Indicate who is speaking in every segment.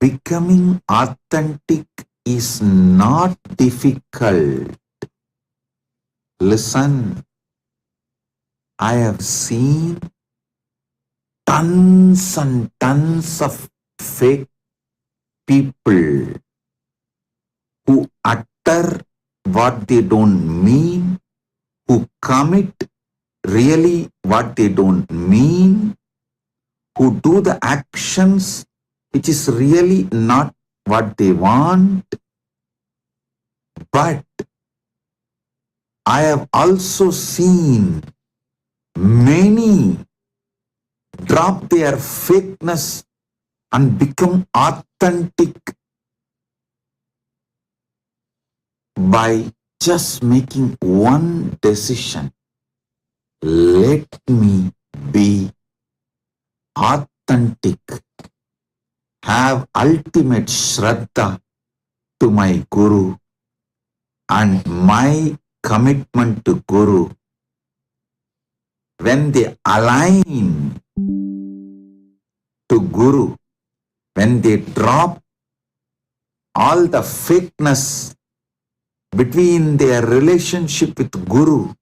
Speaker 1: becoming authentic is not difficult. Listen, I have seen tons and tons of fake people who utter what they don't mean, who commit really what they don't mean, who do the actions which is really not what they want. But I have also seen many drop their fakeness and become authentic by just making one decision. Let me be authentic, have ultimate Shraddha to my Guru, and my commitment to Guru, when they align to Guru, when they drop all the fakeness between their relationship with Guru,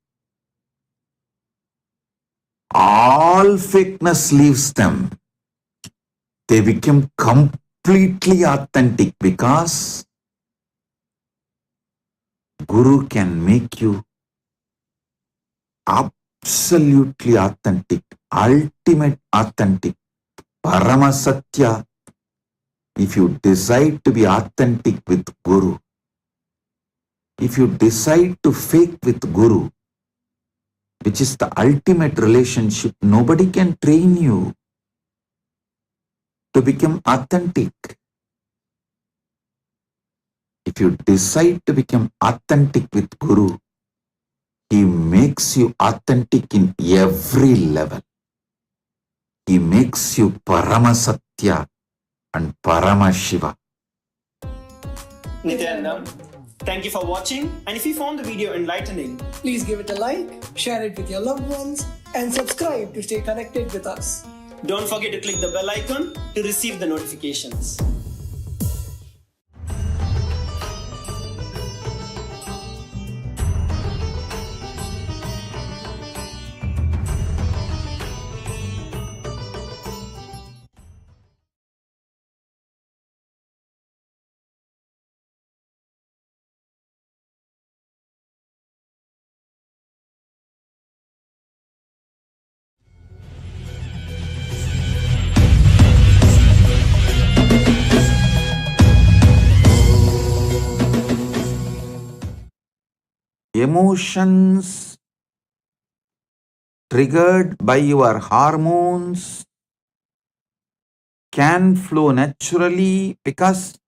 Speaker 1: all fakeness leaves them. They become completely authentic because Guru can make you absolutely authentic, ultimate authentic, Paramasatya. If you decide to be authentic with Guru, if you decide to fake with Guru, which is the ultimate relationship, nobody can train you to become authentic. If you decide to become authentic with Guru, he makes you authentic in every level. He makes you Paramasatya and Paramashiva.
Speaker 2: Nithyanandam, thank you for watching, and if you found the video enlightening,
Speaker 3: please give it a like, share it with your loved ones, and subscribe to stay connected with us.
Speaker 2: Don't forget to click the bell icon to receive the notifications.
Speaker 1: Emotions triggered by your hormones can flow naturally because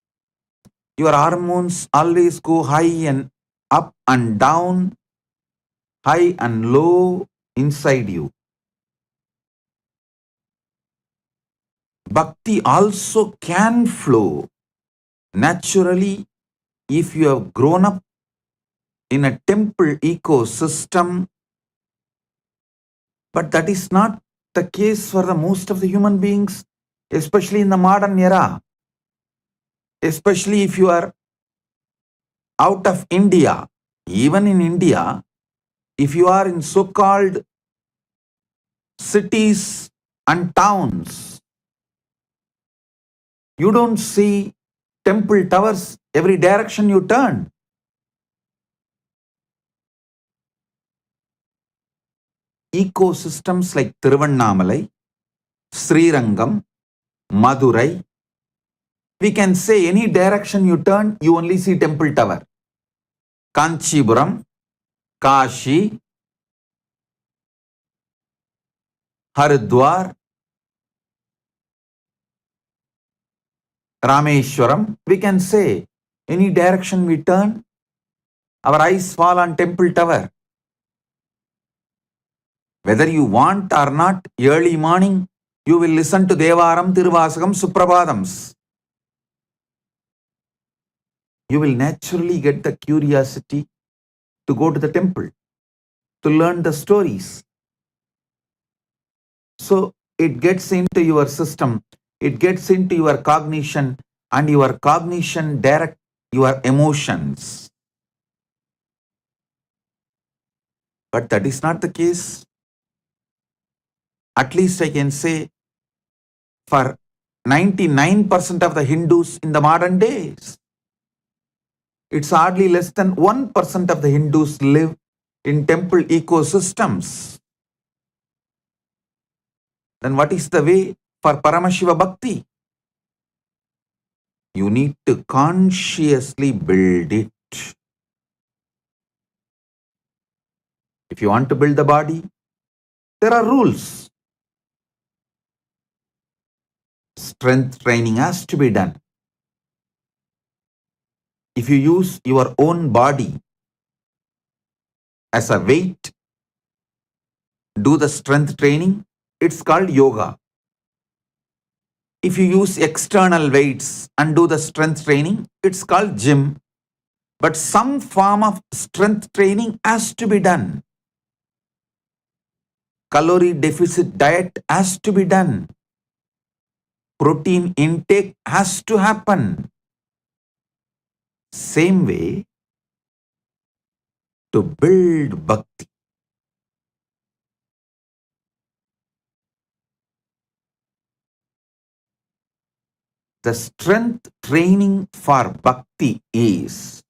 Speaker 1: your hormones always go high and up and down, high and low inside you. Bhakti also can flow naturally if you have grown up in a temple ecosystem, but that is not the case for the most of the human beings, especially in the modern era. Especially if you are out of India, even in India, if you are in so-called cities and towns, you don't see temple towers every direction you turn. Ecosystems like Tiruvannamalai, Srirangam, Madurai, we can say any direction you turn, you only see temple tower. Kanchipuram, Kashi, Haridwar, Rameshwaram, we can say any direction we turn, our eyes fall on temple tower. Whether you want or not, early morning, you will listen to Devaram, Tiruvasakam, Suprabhadams. You will naturally get the curiosity to go to the temple, to learn the stories. So it gets into your system, it gets into your cognition, and your cognition direct your emotions. But that is not the case. At least I can say for 99% of the Hindus in the modern days. It's hardly less than 1% of the Hindus live in temple ecosystems. Then what is the way for Paramashiva Bhakti? You need to consciously build it. If you want to build the body, there are rules. Strength training has to be done. If you use your own body as a weight, do the strength training, it's called yoga. If you use external weights and do the strength training, it's called gym. But some form of strength training has to be done. Calorie deficit diet has to be done. Protein intake has to happen. Same way, to build bhakti. The strength training for bhakti is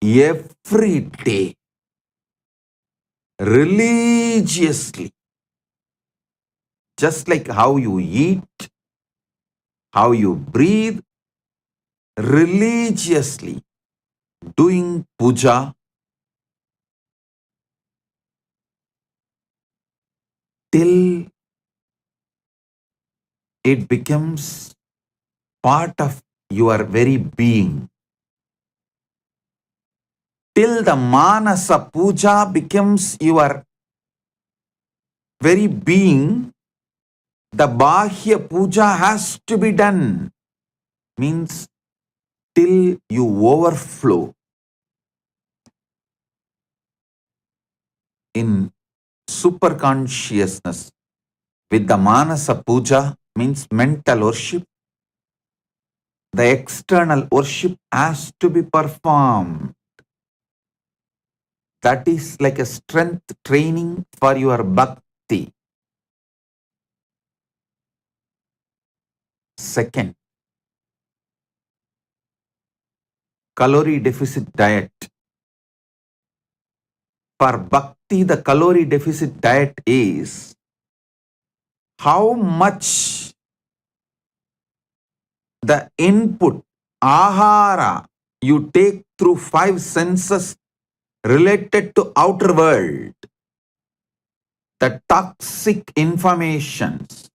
Speaker 1: every day, religiously, just like how you eat, how you breathe, religiously doing puja till it becomes part of your very being. Till the manasa puja becomes your very being, the bahya puja has to be done. Means till you overflow in super consciousness with the manasa puja, means mental worship. The external worship has to be performed. That is like a strength training for your bhakti. Second, calorie deficit diet. For bhakti, the calorie deficit diet is how much the input, ahara, you take through 5 senses related to outer world, the toxic informations.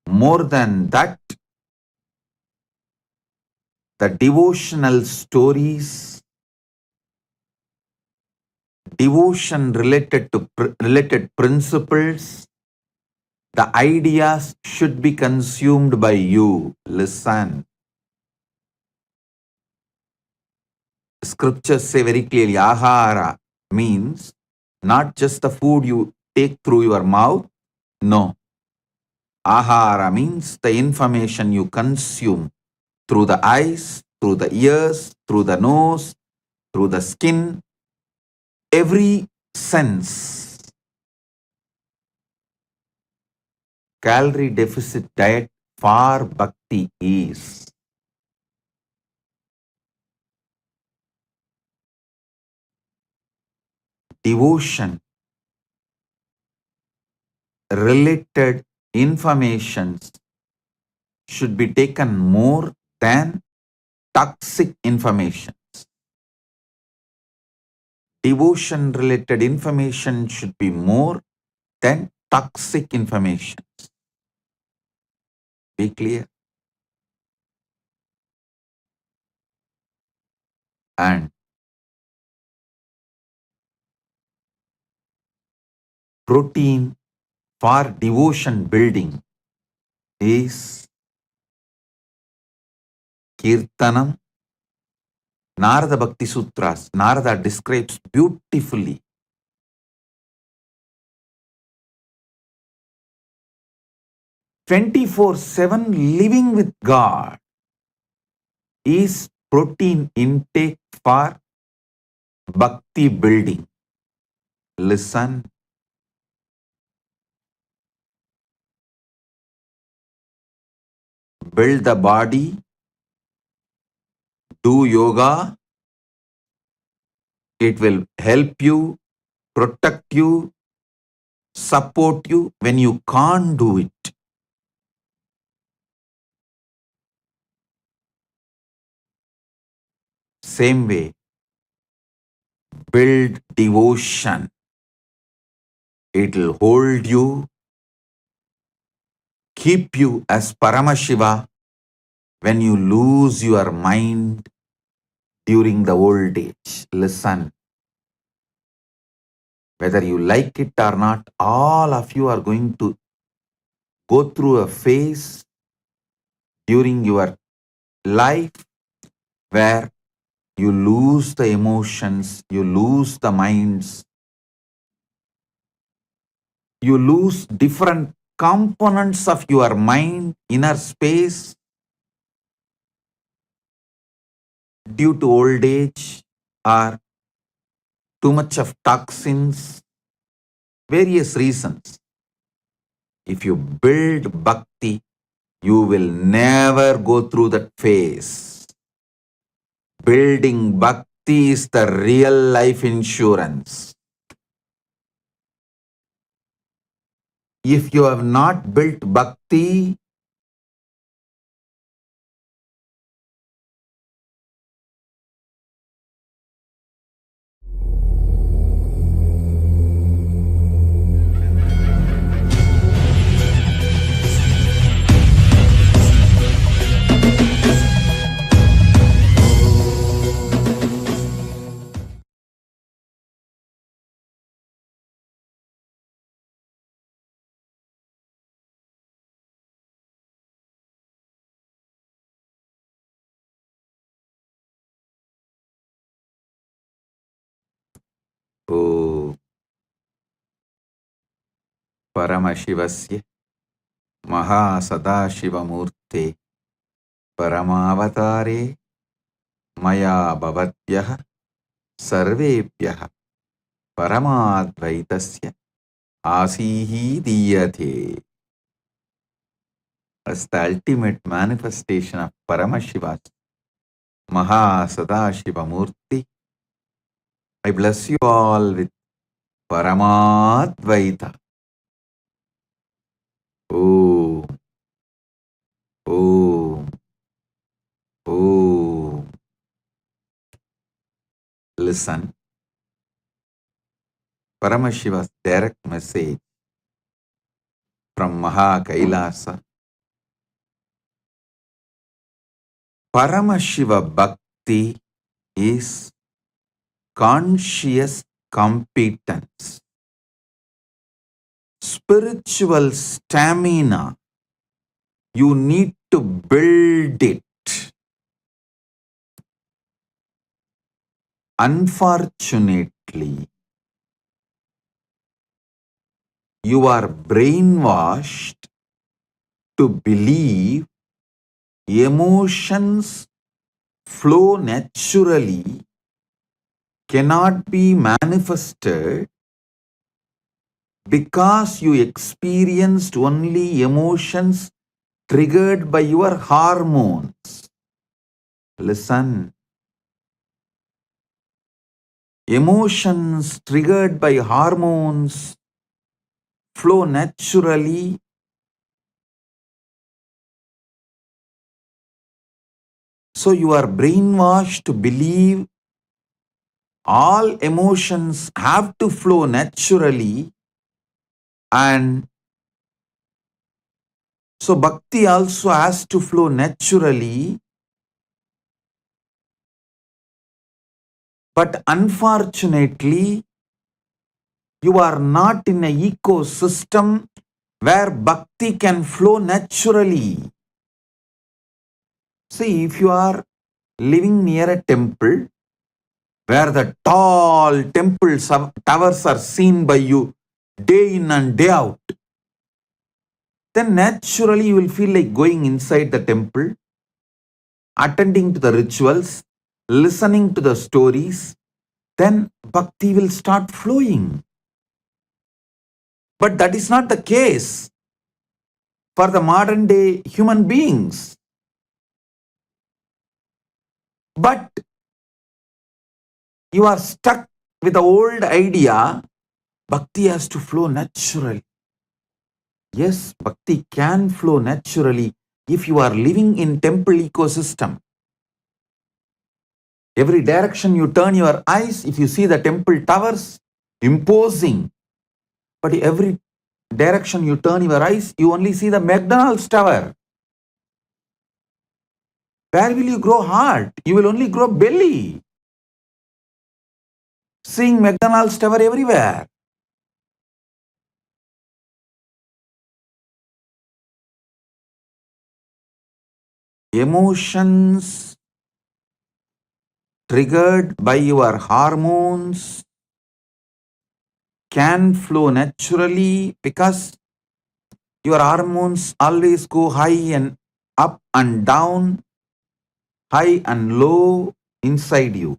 Speaker 1: More than that, the devotional stories, devotion related to related principles, the ideas should be consumed by you. Listen. Scriptures say very clearly, ahara means not just the food you take through your mouth. No. Ahara means the information you consume through the eyes, through the ears, through the nose, through the skin, every sense. Calorie deficit diet for bhakti is devotion related informations should be taken more than toxic informations. Devotion related information should be more than toxic informations. Be clear. And protein for devotion building is Kirtanam, Narabakti Sutras. Narada describes beautifully 24/7 living with God is protein intake for bhakti building. Listen. Build the body, do yoga. It will help you, protect you, support you when you can't do it. Same way, build devotion. It will hold you, keep you as Paramashiva when you lose your mind during the old age. Listen, whether you like it or not, all of you are going to go through a phase during your life where you lose the emotions, you lose the minds, you lose different components of your mind, inner space due to old age or too much of toxins, various reasons. If you build bhakti, you will never go through that phase. Building bhakti is the real life insurance. If you have not built bhakti, oh, Paramashivasya Mahasadashivamurte Paramavatare Maya Bhavatyah Sarvepyah Paramadvaitasya Asihi Diyate. As the ultimate manifestation of Paramashiva's Mahasadashivamurti, I bless you all with Paramadvaita. Om, Om, Om. Listen, Paramashiva's direct message from KAILASA. Paramashiva Bhakti is conscious competence, spiritual stamina. You need to build it. Unfortunately, you are brainwashed to believe emotions flow naturally, cannot be manifested because you experienced only emotions triggered by your hormones. Listen. Emotions triggered by hormones flow naturally. So you are brainwashed to believe all emotions have to flow naturally, and so bhakti also has to flow naturally. But unfortunately, you are not in an ecosystem where bhakti can flow naturally. See, if you are living near a temple where the tall towers are seen by you day in and day out, then naturally you will feel like going inside the temple, attending to the rituals, listening to the stories, then bhakti will start flowing. But that is not the case for the modern day human beings. But you are stuck with the old idea, bhakti has to flow naturally. Yes, bhakti can flow naturally if you are living in temple ecosystem. Every direction you turn your eyes, if you see the temple towers, imposing. But every direction you turn your eyes, you only see the McDonald's tower. Where will you grow heart? You will only grow belly. Seeing McDonald's tower everywhere. Emotions triggered by your hormones can flow naturally because your hormones always go high and up and down, high and low inside you.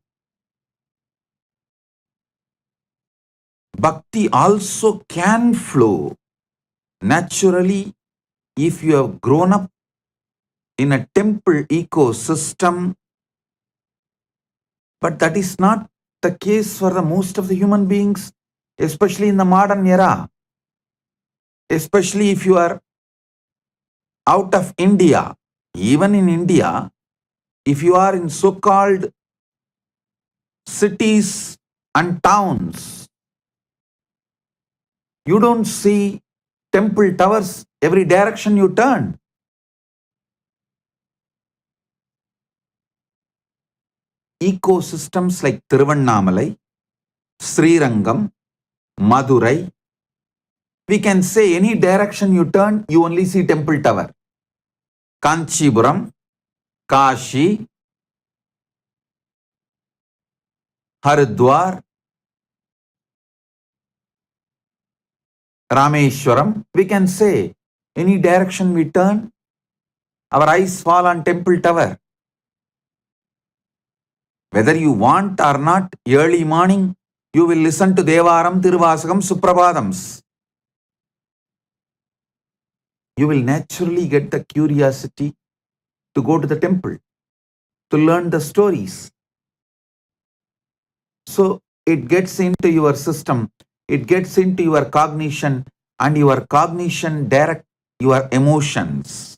Speaker 1: Bhakti also can flow naturally if you have grown up in a temple ecosystem, but that is not the case for the most of the human beings, especially in the modern era. Especially if you are out of India, even in India, if you are in so-called cities and towns, you don't see temple towers every direction you turn. Ecosystems like Tiruvannamalai, Srirangam, Madurai, we can say any direction you turn, you only see temple tower. Kanchipuram, Kashi, Haridwar, Rameshwaram, we can say any direction we turn, our eyes fall on temple tower. Whether you want or not, early morning, you will listen to Devaram, Tiruvasakam, Suprabhadams. You will naturally get the curiosity to go to the temple, to learn the stories. So it gets into your system, it gets into your cognition, and your cognition direct your emotions.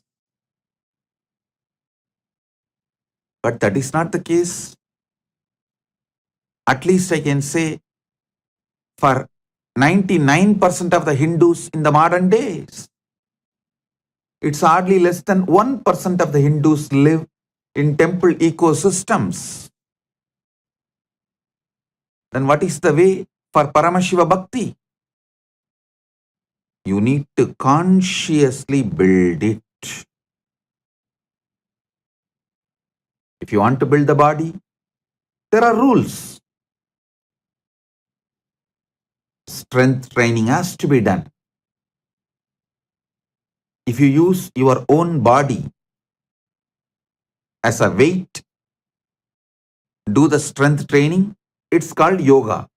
Speaker 1: But that is not the case. At least I can say for 99% of the Hindus in the modern days. It's hardly less than 1% of the Hindus live in temple ecosystems. Then what is the way for Paramashiva Bhakti? You need to consciously build it. If you want to build the body, there are rules. Strength training has to be done. If you use your own body as a weight, do the strength training, it's called yoga.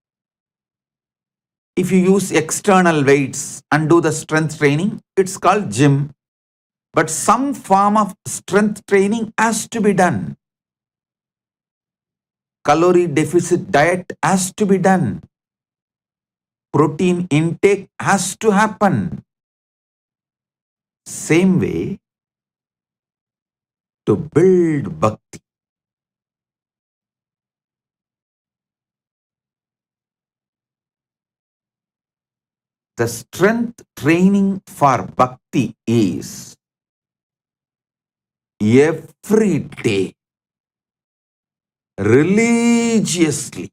Speaker 1: If you use external weights and do the strength training, it's called gym. But some form of strength training has to be done. Calorie deficit diet has to be done. Protein intake has to happen. Same way, to build bhakti, the strength training for bhakti is every day, religiously,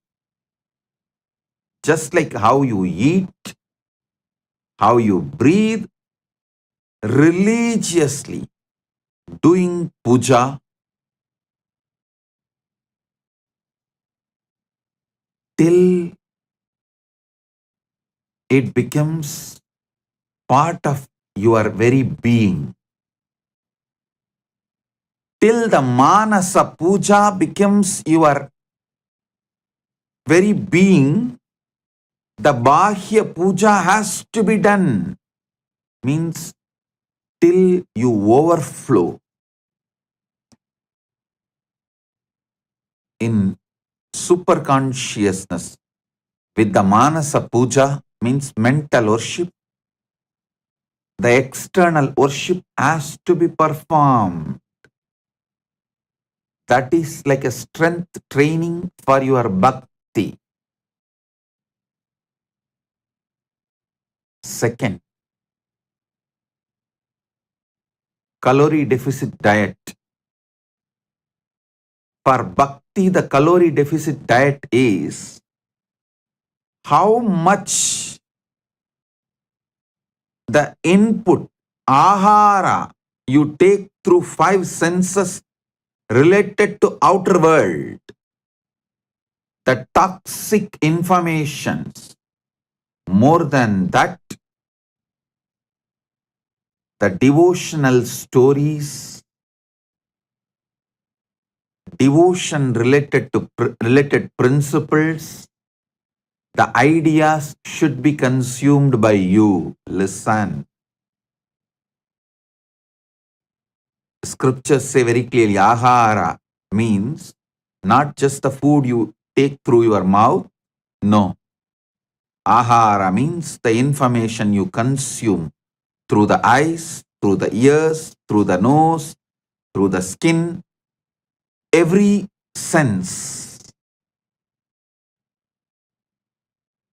Speaker 1: just like how you eat, how you breathe, religiously doing puja till it becomes part of your very being. Till the Manasa Puja becomes your very being, the Bahya Puja has to be done. Means till you overflow in super consciousness with the Manasa Puja, means mental worship, the external worship has to be performed. That is like a strength training for your bhakti. Second, calorie deficit diet. For bhakti, the calorie deficit diet is how much the input, ahara, you take through five senses related to outer world, the toxic informations. More than that, the devotional stories, devotion related to related principles, the ideas should be consumed by you. Listen. Scriptures say very clearly, ahara means not just the food you take through your mouth. No. Ahara means the information you consume through the eyes, through the ears, through the nose, through the skin, every sense.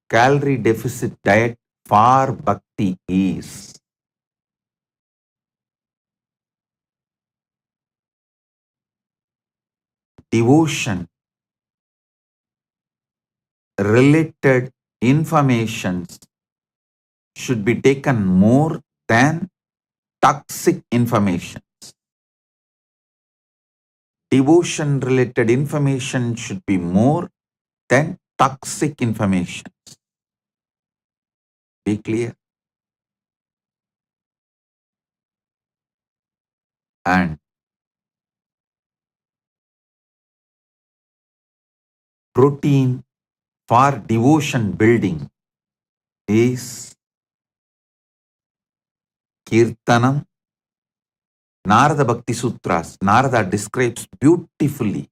Speaker 1: Calorie deficit diet for bhakti is devotion related informations should be taken more than toxic information. Devotion related information should be more than toxic information. Be clear. And protein for devotion building is Kirtanam. Narabakti Sutras, Narada describes beautifully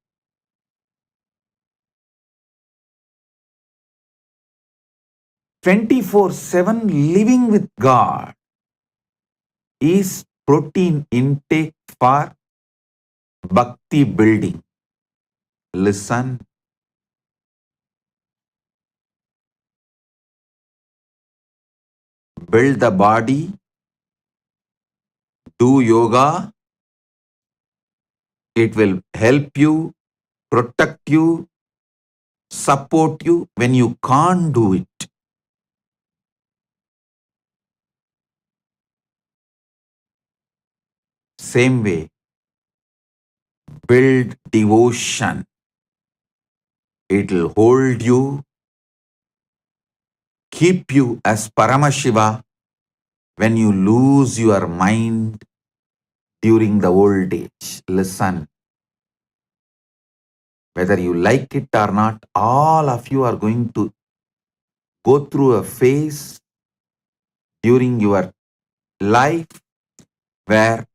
Speaker 1: 24/7 living with God is protein intake for bhakti building. Listen. Build the body, do yoga. It will help you, protect you, support you when you can't do it. Same way, build devotion. It will hold you, keep you as Paramashiva when you lose your mind during the old age. Listen. Whether you like it or not, all of you are going to go through a phase during your life where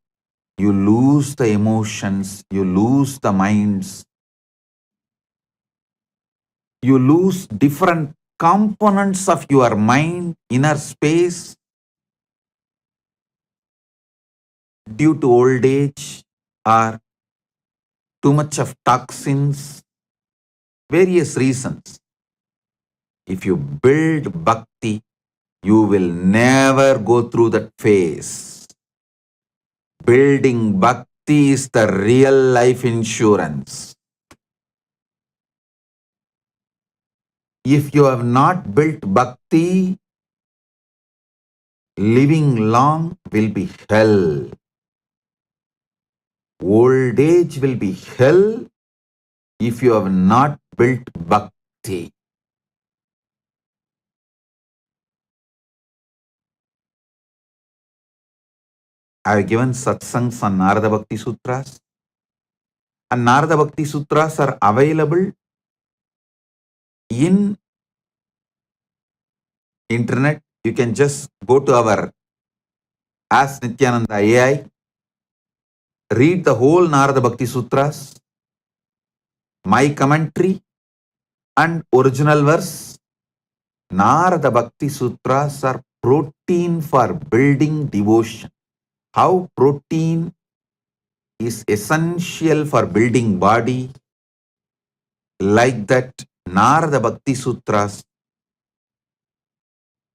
Speaker 1: you lose the emotions, you lose the minds, you lose different components of your mind, inner space, due to old age or too much of toxins, various reasons. If you build bhakti, you will never go through that phase. Building bhakti is the real life insurance. If you have not built bhakti, living long will be hell. Old age will be hell if you have not built bhakti. I have given satsangs on Narabakti Sutras, and Narabakti Sutras are available in internet. You can just go to our Ask Nithyananda AI, read the whole Narabakti Sutras, my commentary, and original verse. Narabakti Sutras are protein for building devotion. How protein is essential for building body, like that Narada Bhakti Sutras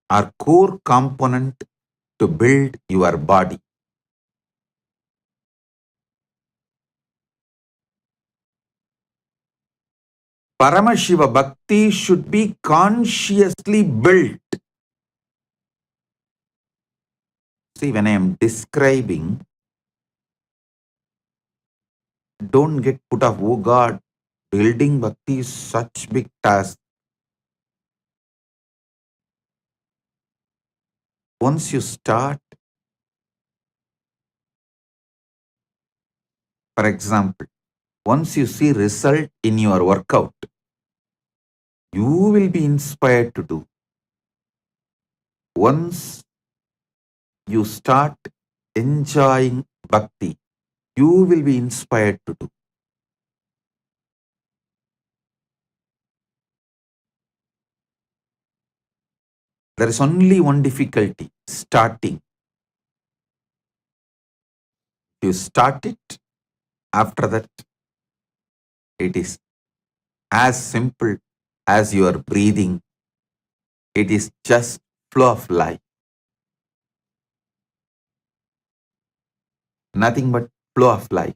Speaker 1: are core component to build your body. Paramashiva Bhakti should be consciously built. See, when I am describing, don't get put off, oh God, building Bhakti is such big task. Once you start, for example, once you see result in your workout, you will be inspired to do. Once you start enjoying Bhakti, you will be inspired to do. There is only one difficulty, starting. You start it, after that, it is as simple as your breathing. It is just flow of life. Nothing but flow of life.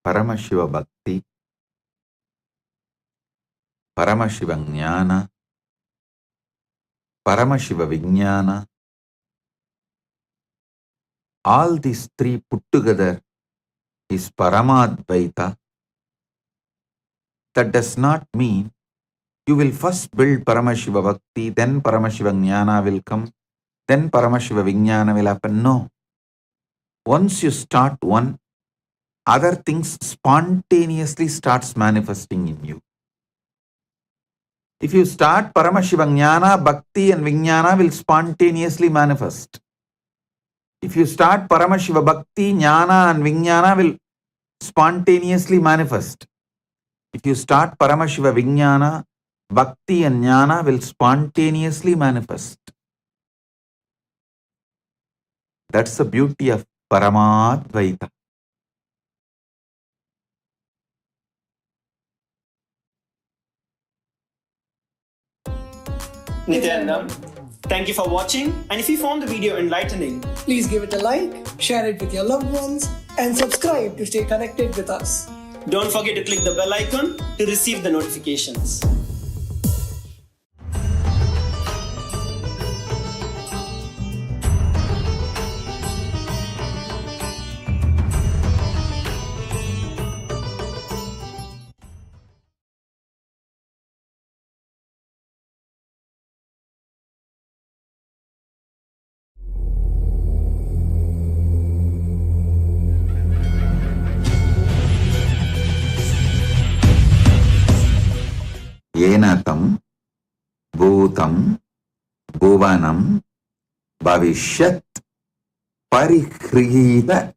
Speaker 1: Paramashiva Bhakti, Paramashiva Jnana, Paramashiva Vijnana, all these three put together is Paramadvaita. That does not mean you will first build Paramashiva Bhakti, then Paramashiva Jnana will come, then Paramashiva Vijnana will happen. No. Once you start one, other things spontaneously starts manifesting in you. If you start Paramashiva Jnana, Bhakti and Vijnana will spontaneously manifest. If you start Paramashiva Bhakti, Jnana and Vijnana will spontaneously manifest. If you start Paramashiva Vijnana, Bhakti and Jnana will spontaneously manifest. That's the beauty of Paramadvaita.
Speaker 2: Nithyanandam, thank you for watching, and if you found the video enlightening,
Speaker 3: Please give it a like, share it with your loved ones, and subscribe to stay connected with us.
Speaker 2: don't forget to click the bell icon to receive the notifications.
Speaker 1: Yenatam Bhutam Bhuvanam Bhavishyat Parigrihita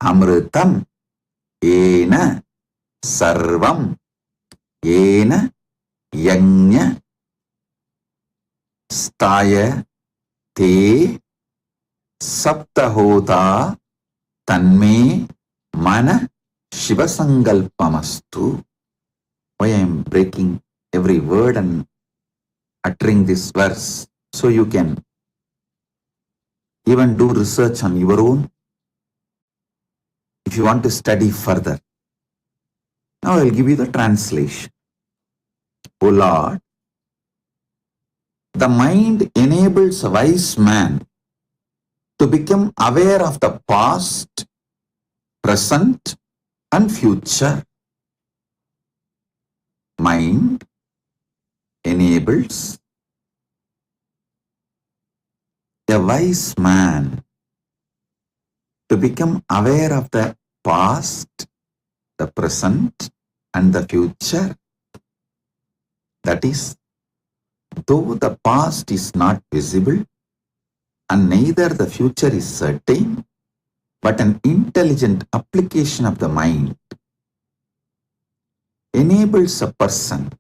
Speaker 1: Amritam Ena Sarvam Ena Yajna Staya Te Saptahota Tanme Mana Shivasangalpamastu. Why I am breaking every word and uttering this verse? So you can even do research on your own if you want to study further. Now I'll give you the translation. O Lord, the mind enables a wise man to become aware of the past, present, and future. Mind enables a wise man to become aware of the past, the present, and the future. That is, though the past is not visible and neither the future is certain, but an intelligent application of the mind enables a person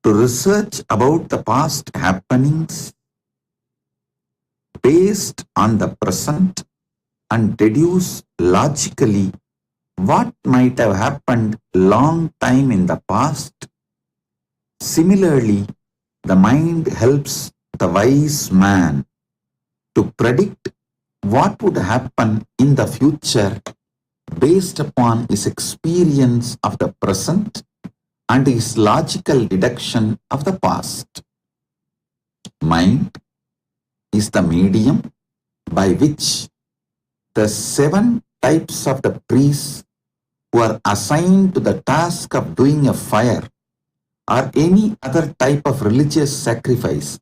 Speaker 1: to research about the past happenings based on the present and deduce logically what might have happened long time in the past. Similarly, the mind helps the wise man to predict what would happen in the future based upon his experience of the present and his logical deduction of the past. Mind is the medium by which the 7 types of the priests who are assigned to the task of doing a fire or any other type of religious sacrifice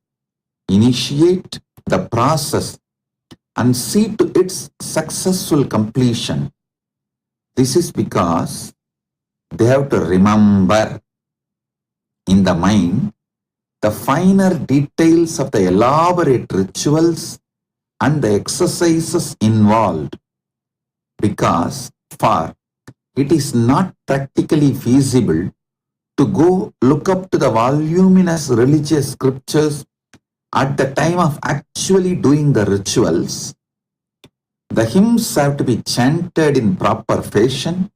Speaker 1: initiate the process and see to its successful completion. This is because they have to remember in the mind the finer details of the elaborate rituals and the exercises involved, because for it is not practically feasible to go look up to the voluminous religious scriptures at the time of actually doing the rituals. The hymns have to be chanted in proper fashion,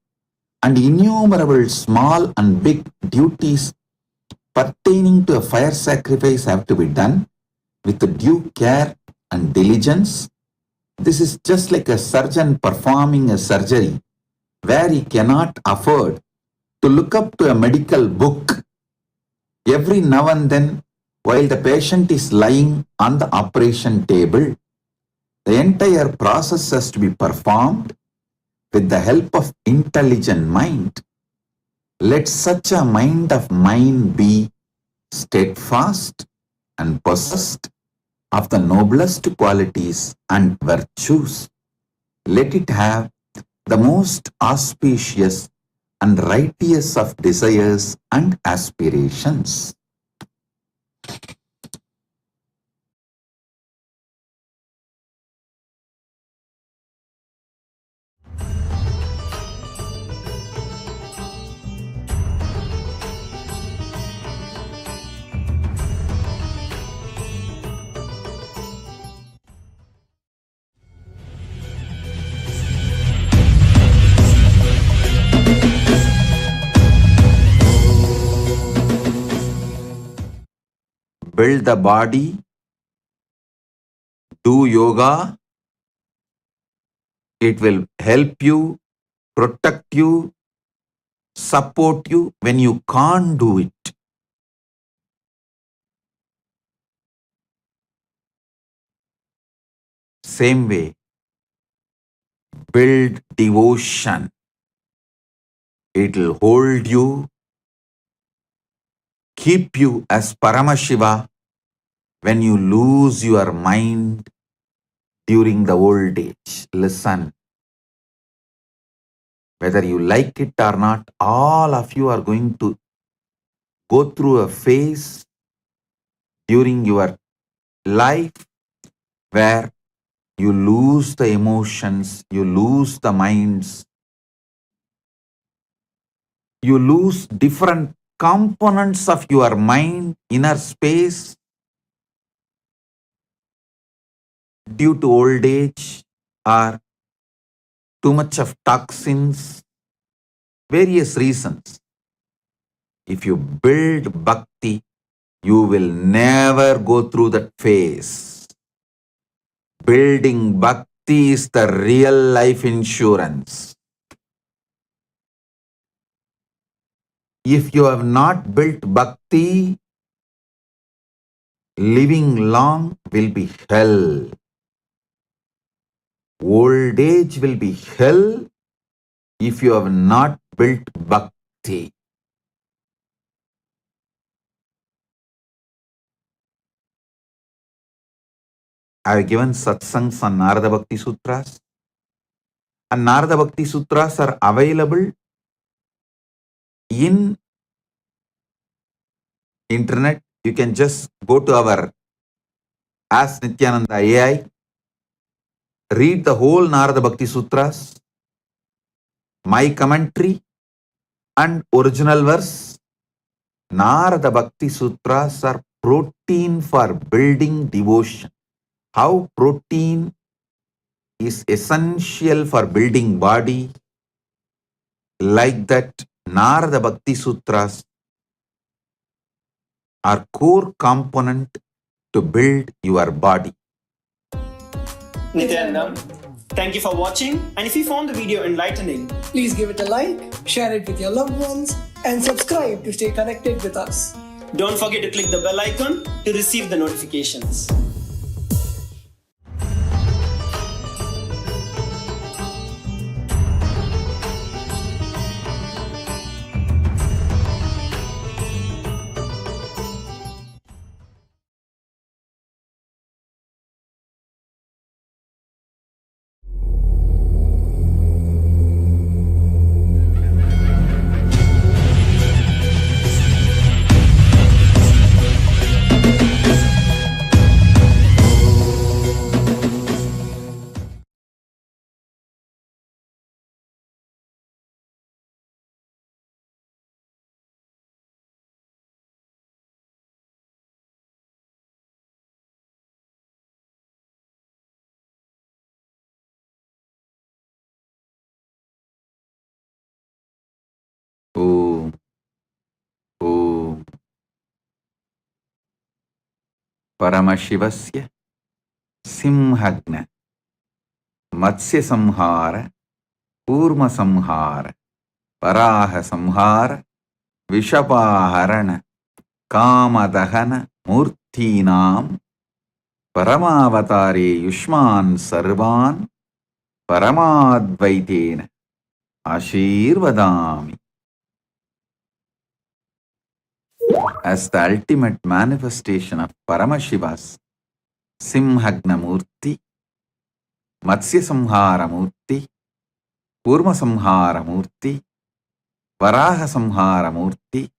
Speaker 1: and innumerable small and big duties pertaining to a fire sacrifice have to be done with due care and diligence. This is just like a surgeon performing a surgery where he cannot afford to look up to a medical book every now and then while the patient is lying on the operation table. The entire process has to be performed with the help of intelligent mind. Let such a mind of mine be steadfast and possessed of the noblest qualities and virtues. Let it have the most auspicious and righteous of desires and aspirations. Build the body, do yoga. It will help you, protect you, support you when you can't do it. Same way, build devotion. It will hold you, keep you as Paramashiva when you lose your mind during the old age. Listen, whether you like it or not, all of you are going to go through a phase during your life where you lose the emotions, you lose the minds, you lose different components of your mind, inner space, due to old age or too much of toxins, various reasons. If you build bhakti, you will never go through that phase. Building bhakti is the real life insurance. If you have not built bhakti, living long will be hell. Old age will be hell if you have not built bhakti. I have given satsangs on Narabakti Sutras, and Narabakti Sutras are available in internet. You can just go to our Ask Nithyananda AI, read the whole Narabakti Sutras, my commentary, and original verse. Narabakti Sutras are protein for building devotion. How protein is essential for building body, like that Narada Bhakti Sutras are core component to build your body.
Speaker 2: Nithyanandam, thank you for watching, and if you found the video enlightening,
Speaker 3: Please give it a like, share it with your loved ones, and subscribe to stay connected with us.
Speaker 2: don't forget to click the bell icon to receive the notifications.
Speaker 1: Om, Om. Paramashivasya Simhagna Matsya Samhara Kurma Samhara Paraha Samhara Vishapaharana Kamadahana Murtinam Paramavatare Yushman Sarvan Paramadvaitena Ashirvadami. As the ultimate manifestation of Paramashiva's Simhagna Murti, Matsya Samhara Murti, Kurma Samhara Murti, Varaha Samhara Murti,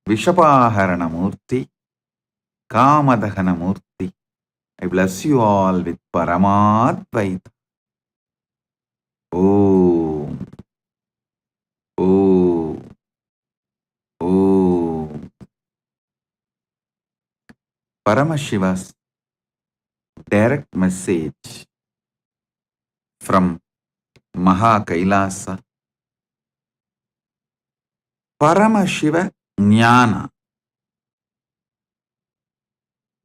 Speaker 1: Vishapaharana Murti, Kamadahana Murti, I bless you all with Paramadvaita. Om, Om, Om. Paramashiva's direct message from Maha KAILASA. Paramashiva Jnana,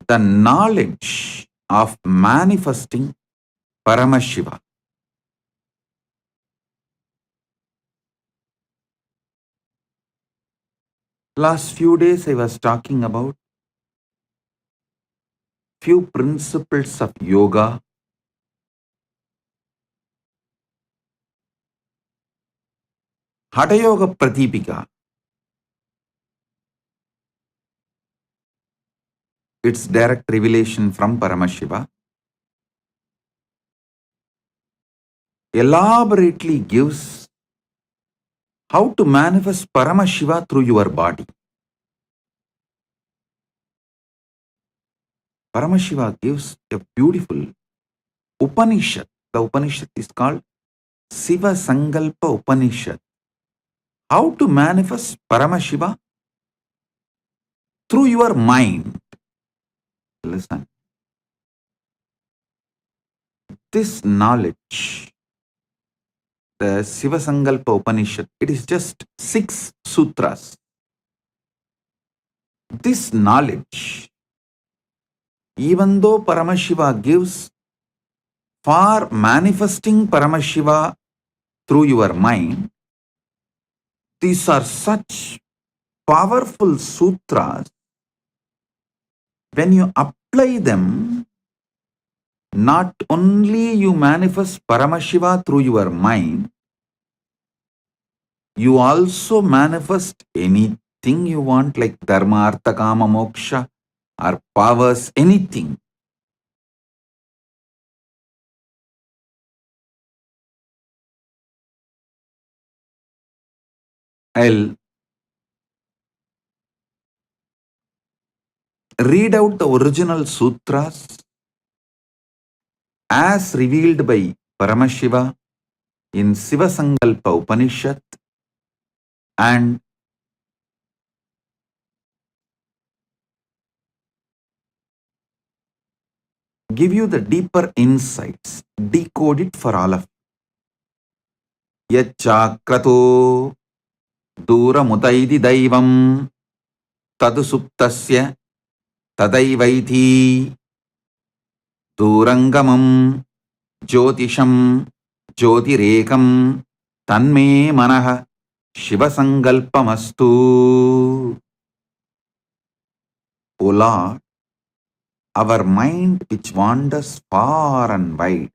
Speaker 1: the knowledge of manifesting Paramashiva. Last few days I was talking about few principles of yoga, Hatha Yoga Pratipika. It's direct revelation from Paramashiva. Elaborately gives how to manifest Paramashiva through your body. Paramashiva gives a beautiful Upanishad. The Upanishad is called Siva Sankalpa Upanishad. How to manifest Paramashiva through your mind. Listen. This knowledge, the Siva Sankalpa Upanishad, it is just 6 sutras. This knowledge, even though Paramashiva gives for manifesting Paramashiva through your mind, these are such powerful sutras. When you apply them, not only you manifest Paramashiva through your mind, you also manifest anything you want, like Dharma, Artha, Kama, Moksha, or powers, anything. I'll read out the original sutras as revealed by Paramashiva in Siva Sankalpa Upanishad, and give you the deeper insights, decode it for all of you. Yachakrato duramutaidi daivam tadu suptasya tadaivaiti durangamam jyotisham jyotirekam tanme manah shivasankalpamastu. O Lord, our mind which wanders far and wide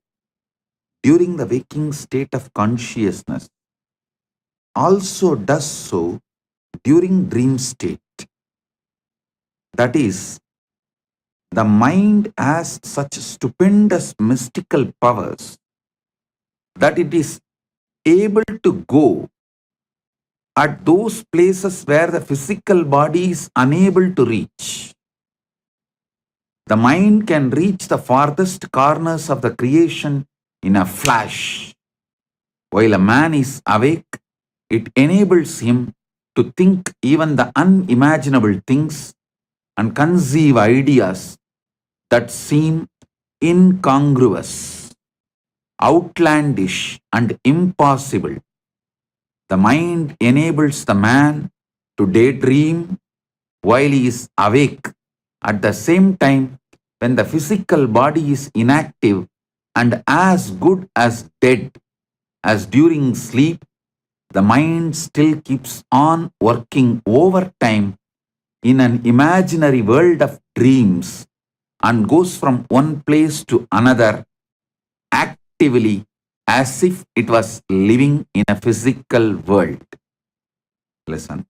Speaker 1: during the waking state of consciousness also does so during dream state. That is, the mind has such stupendous mystical powers that it is able to go at those places where the physical body is unable to reach. The mind can reach the farthest corners of the creation in a flash. While a man is awake, it enables him to think even the unimaginable things and conceive ideas that seem incongruous, outlandish, and impossible. The mind enables the man to daydream while he is awake. At the same time, when the physical body is inactive and as good as dead as during sleep, the mind still keeps on working overtime in an imaginary world of dreams and goes from one place to another actively as if it was living in a physical world. Listen.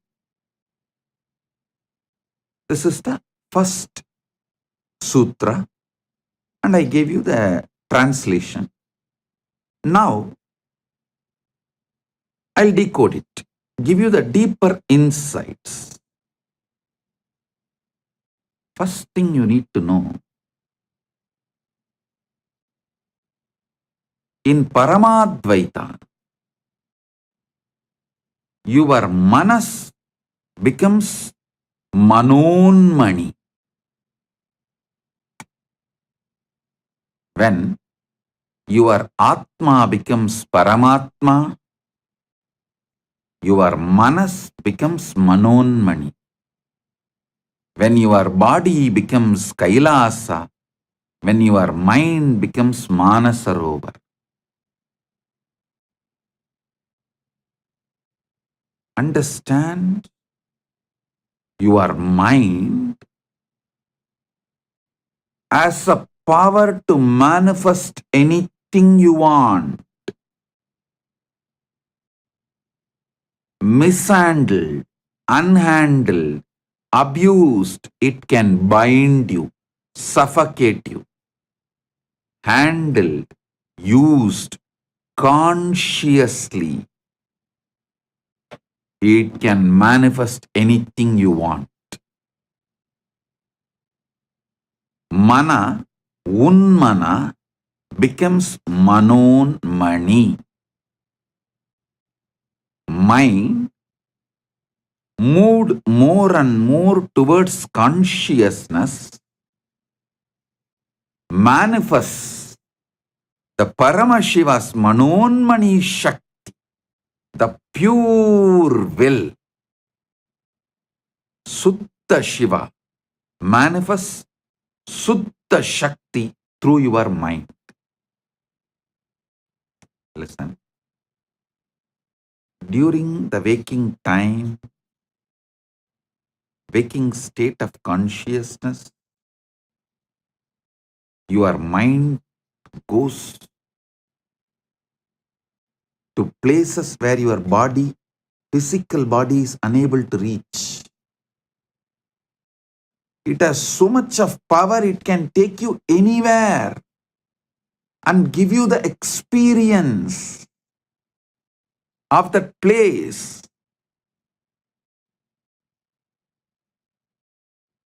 Speaker 1: This is the first sutra, and I gave you the translation. Now, I'll decode it, give you the deeper insights. First thing you need to know, in Paramadvaita, your manas becomes manonmani. When your Atma becomes Paramatma, your manas becomes manonmani. When your body becomes Kailasa, when your mind becomes Manasarovar. Understand, your mind has a power to manifest anything you want. Mishandled, unhandled, abused, it can bind you, suffocate you. Handled, used consciously, it can manifest anything you want. Mana, unmana, becomes manonmani. Mind moved more and more towards consciousness manifests the Paramashiva's manonmani Shakti, the pure will. Sutta Shiva manifests Sutta Shakti through your mind. Listen. During the waking time, waking state of consciousness, your mind goes to places where your body, physical body, is unable to reach. It has so much of power, it can take you anywhere and give you the experience of that place.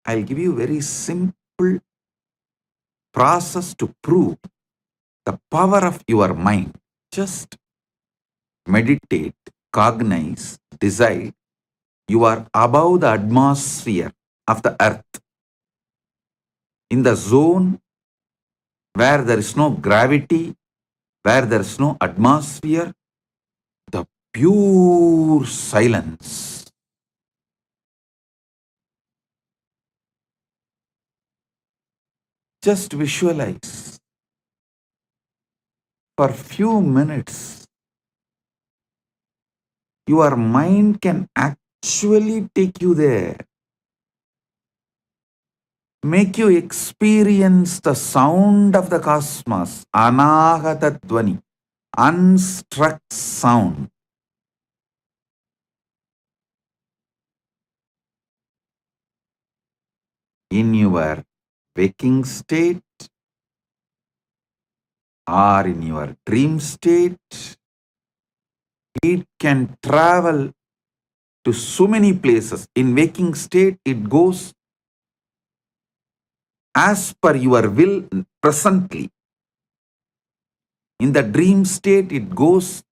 Speaker 1: I'll give you a very simple process to prove the power of your mind. Just meditate, cognize, decide you are above the atmosphere of the earth, in the zone where there is no gravity, where there is no atmosphere, the pure silence. Just visualize for few minutes. Your mind can actually take you there, make you experience the sound of the cosmos, anahata dvani, unstruck sound. In your waking state or in your dream state, it can travel to so many places. In waking state, it goes as per your will presently. In the dream state, it goes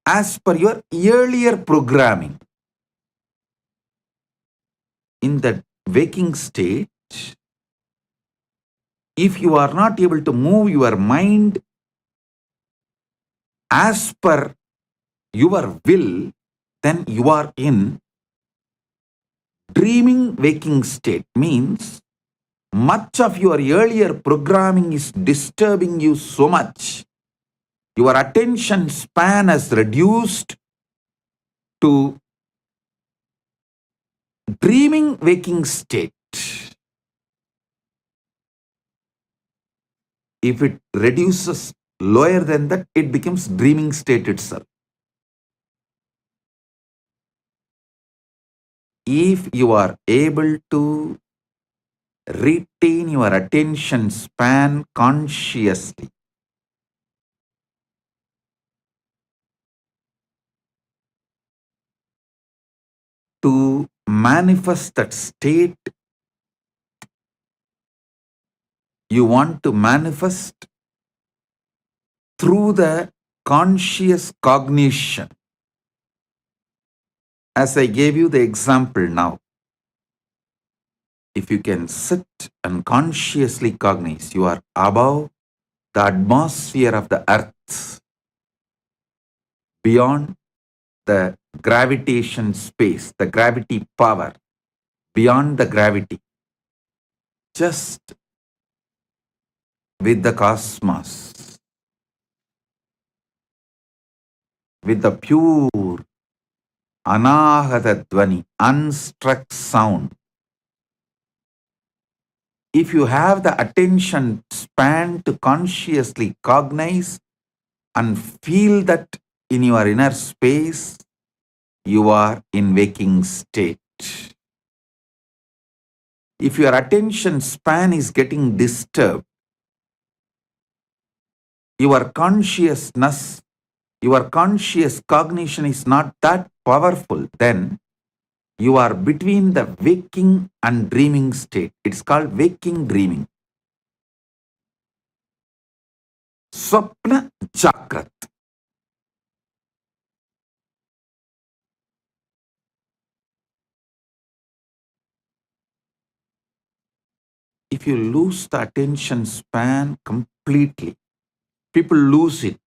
Speaker 1: as per your earlier programming. In the waking state, if you are not able to move your mind as per your will, then you are in dreaming waking state. Means much of your earlier programming is disturbing you so much. Your attention span has reduced to dreaming waking state. If it reduces lower than that, it becomes dreaming state itself. If you are able to retain your attention span consciously, to manifest that state, you want to manifest through the conscious cognition. As I gave you the example now, if you can sit and consciously cognize, you are above the atmosphere of the earth, beyond the gravitation space, the gravity power, beyond the gravity, just with the cosmos, with the pure anahata dvani, unstruck sound. If you have the attention span to consciously cognize and feel that in your inner space, you are in waking state. If your attention span is getting disturbed, your consciousness, your conscious cognition is not that powerful, then you are between the waking and dreaming state. It's called waking dreaming. Swapna Jagrat. If you lose the attention span completely, people lose it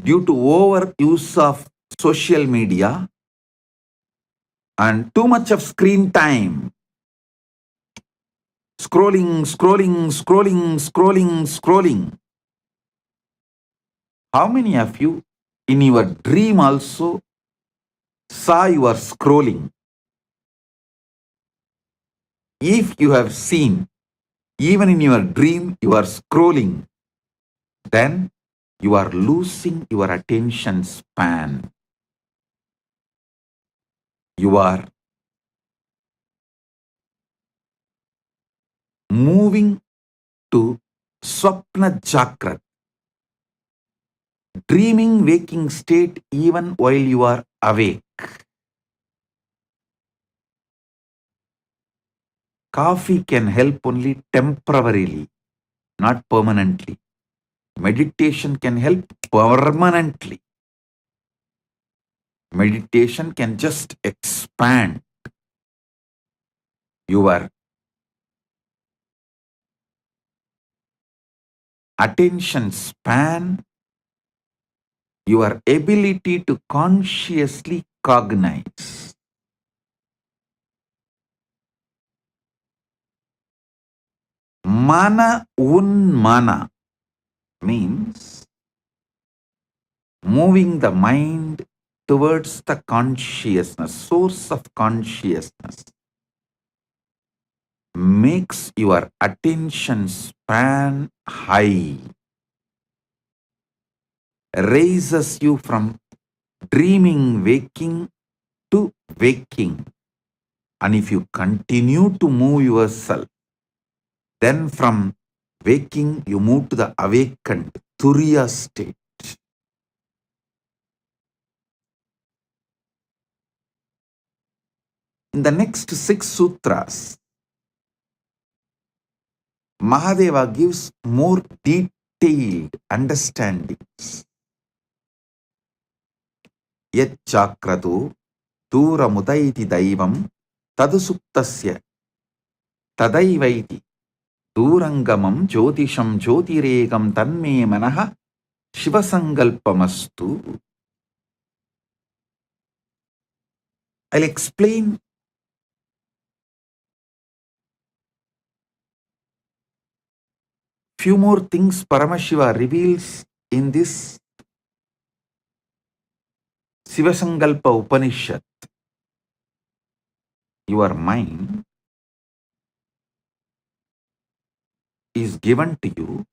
Speaker 1: due to overuse of social media and too much of screen time. Scrolling. How many of you in your dream also saw you are scrolling? If you have seen, even in your dream, you are scrolling, then you are losing your attention span. You are moving to Swapna Jakrat, dreaming waking state even while you are awake. Coffee can help only temporarily, not permanently. Meditation can help permanently. Meditation can just expand your attention span, your ability to consciously cognize. Mana unmana means moving the mind towards the consciousness, source of consciousness, makes your attention span high, raises you from dreaming waking to waking. And if you continue to move yourself, then from waking you move to the awakened Turiya state. In the next 6 sutras, Mahadeva gives more detailed understandings. Yat chakratu duramutaiti daivam tadusuptasya tadaivaiti durangamam jyotisham jyotiregam tanme manaha shivasangalpamastu. I'll explain few more things Paramashiva reveals in this Sivasangalpa Upanishad. Your mind is given to you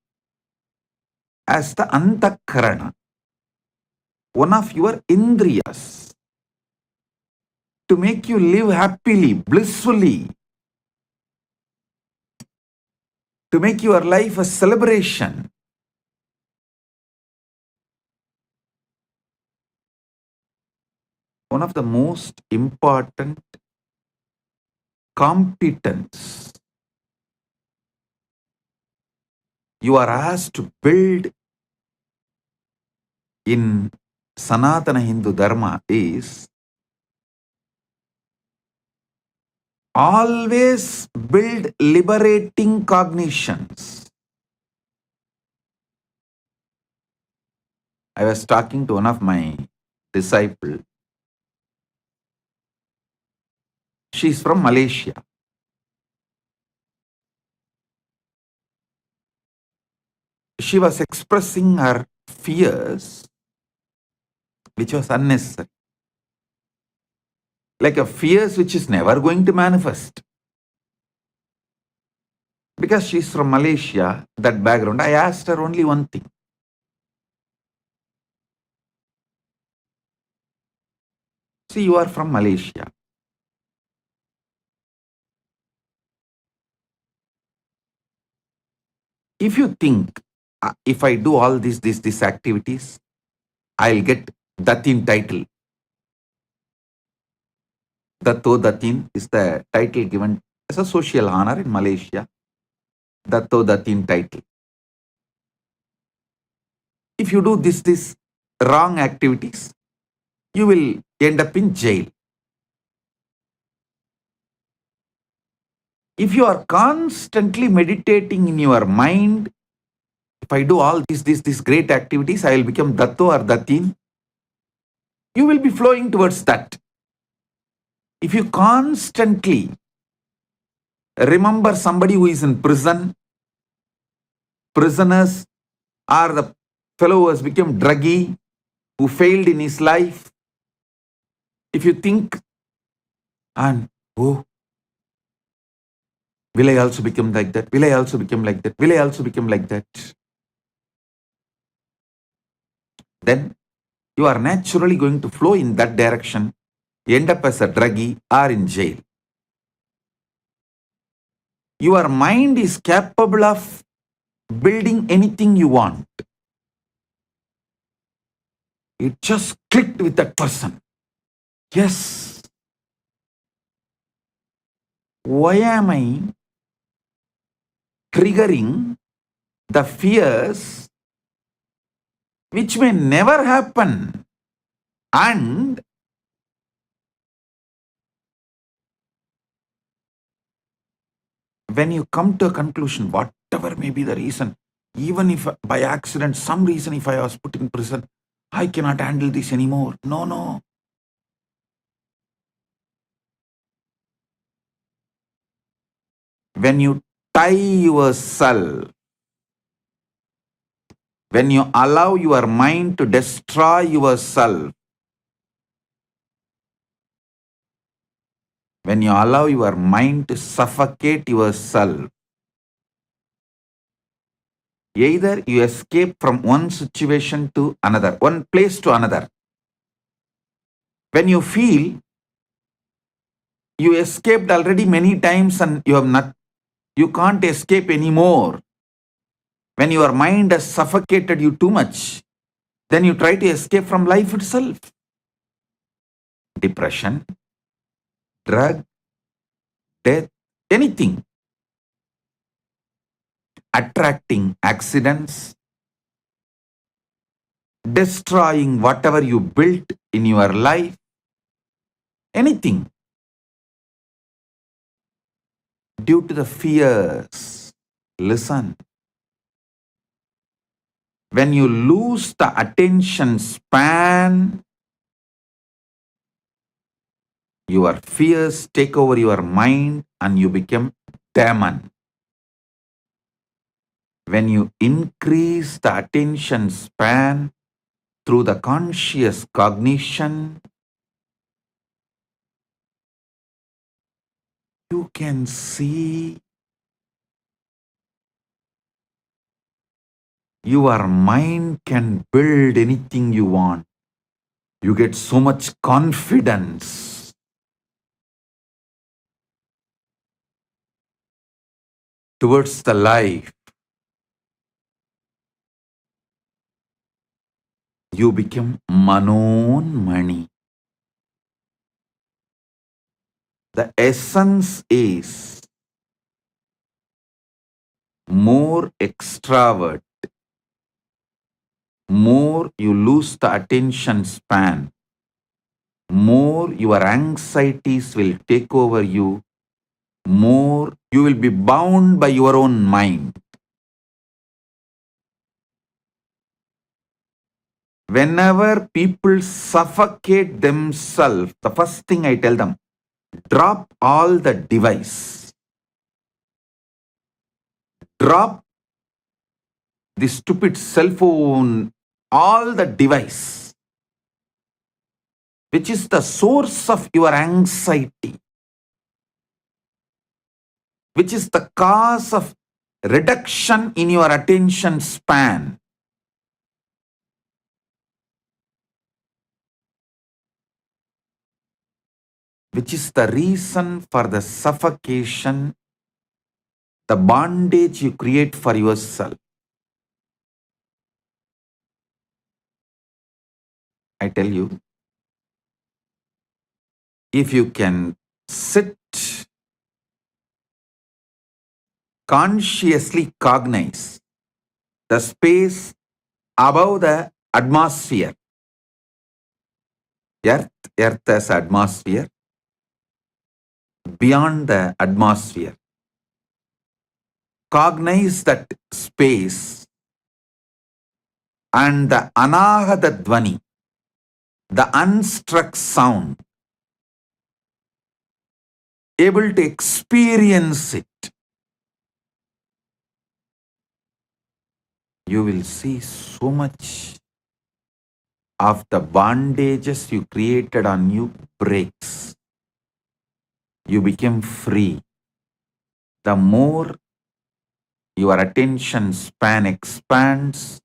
Speaker 1: as the antakarana, one of your indriyas, to make you live happily, blissfully, to make your life a celebration. One of the most important competence you are asked to build in Sanatana Hindu Dharma is always build liberating cognitions. I was talking to one of my disciples. She's from Malaysia. She was expressing her fears, which was unnecessary. Like a fears which is never going to manifest. Because she's from Malaysia, that background, I asked her only one thing. See, you are from Malaysia. If you think, if I do all these activities, I'll get Datin title. Datto Datin is the title given as a social honor in Malaysia. Datto Datin title. If you do this wrong activities, you will end up in jail. If you are constantly meditating in your mind, if I do all these great activities, I will become Datto or Datin, you will be flowing towards that. If you constantly remember somebody who is in prison, prisoners, or the fellow who has become druggy, who failed in his life, if you think, and oh, will I also become like that? Will I also become like that? Will I also become like that? Then you are naturally going to flow in that direction, end up as a druggie or in jail. Your mind is capable of building anything you want. It just clicked with that person. Yes. Why am I triggering the fears which may never happen? And when you come to a conclusion, whatever may be the reason, even if by accident, some reason, if I was put in prison, I cannot handle this anymore. No. When you tie yourself, when you allow your mind to destroy yourself, when you allow your mind to suffocate yourself, either you escape from one situation to another, one place to another. When you feel you escaped already many times and you can't escape anymore, when your mind has suffocated you too much, then you try to escape from life itself. Depression, drug, death, anything. Attracting accidents, destroying whatever you built in your life, anything. Due to the fears. Listen. When you lose the attention span, your fears take over your mind and you become demon. When you increase the attention span through the conscious cognition, you can see your mind can build anything you want. You get so much confidence. Towards the life. You become Manon Mani. The essence is more extravert, more you lose the attention span, more your anxieties will take over you, more you will be bound by your own mind. Whenever people suffocate themselves, the first thing I tell them, drop all the device. Drop the stupid cell phone, all the device, which is the source of your anxiety, which is the cause of reduction in your attention span. Which is the reason for the suffocation, the bondage you create for yourself. I tell you, if you can sit, consciously cognize the space above the atmosphere, earth as atmosphere, beyond the atmosphere, cognize that space and the anahata dvani, the unstruck sound, able to experience it. you will see so much of the bondages you created on you breaks. You become free. The more your attention span expands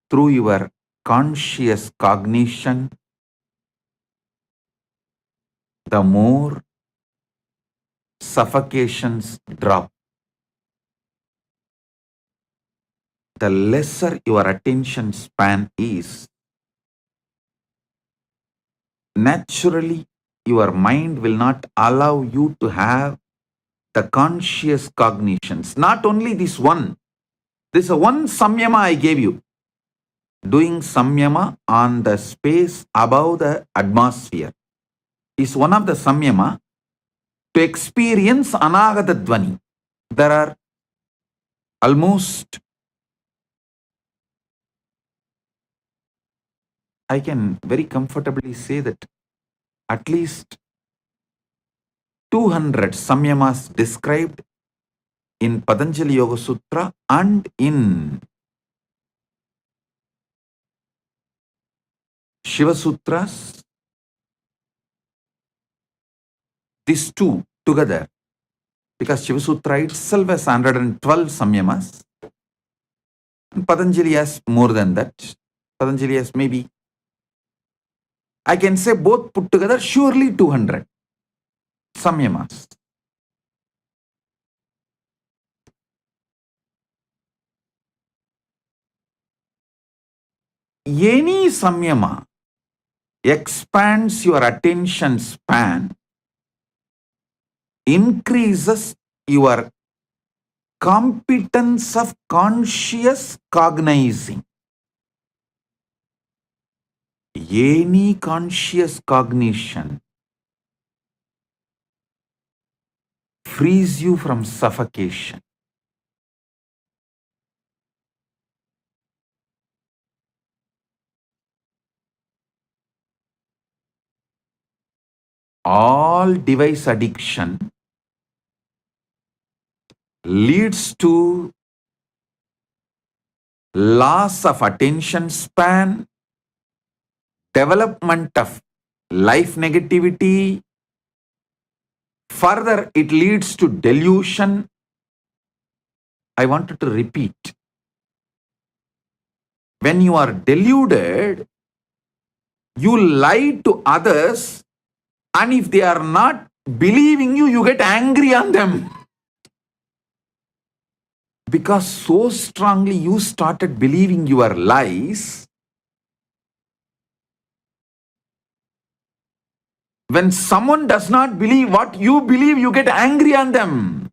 Speaker 1: through your conscious cognition, the more suffocations drop. The lesser your attention span is, naturally your mind will not allow you to have the conscious cognitions. Not only this one, this is one samyama I gave you. Doing samyama on the space above the atmosphere is one of the samyama to experience anagata dvani. There are almost, I can very comfortably say that at least 200 samyamas described in Patanjali Yoga Sutra and in Shiva Sutras. These two together, because Shiva Sutra itself has 112 samyamas, and Patanjali has more than that. Patanjali has maybe, I can say both put together, surely 200 samyamas. Any samyama expands your attention span, increases your competence of conscious cognizing. Any conscious cognition frees you from suffocation. All device addiction leads to loss of attention span, development of life negativity. Further, it leads to delusion. I wanted to repeat. When you are deluded, you lie to others, and if they are not believing you, you get angry on them. Because so strongly you started believing your lies, when someone does not believe what you believe, you get angry on them.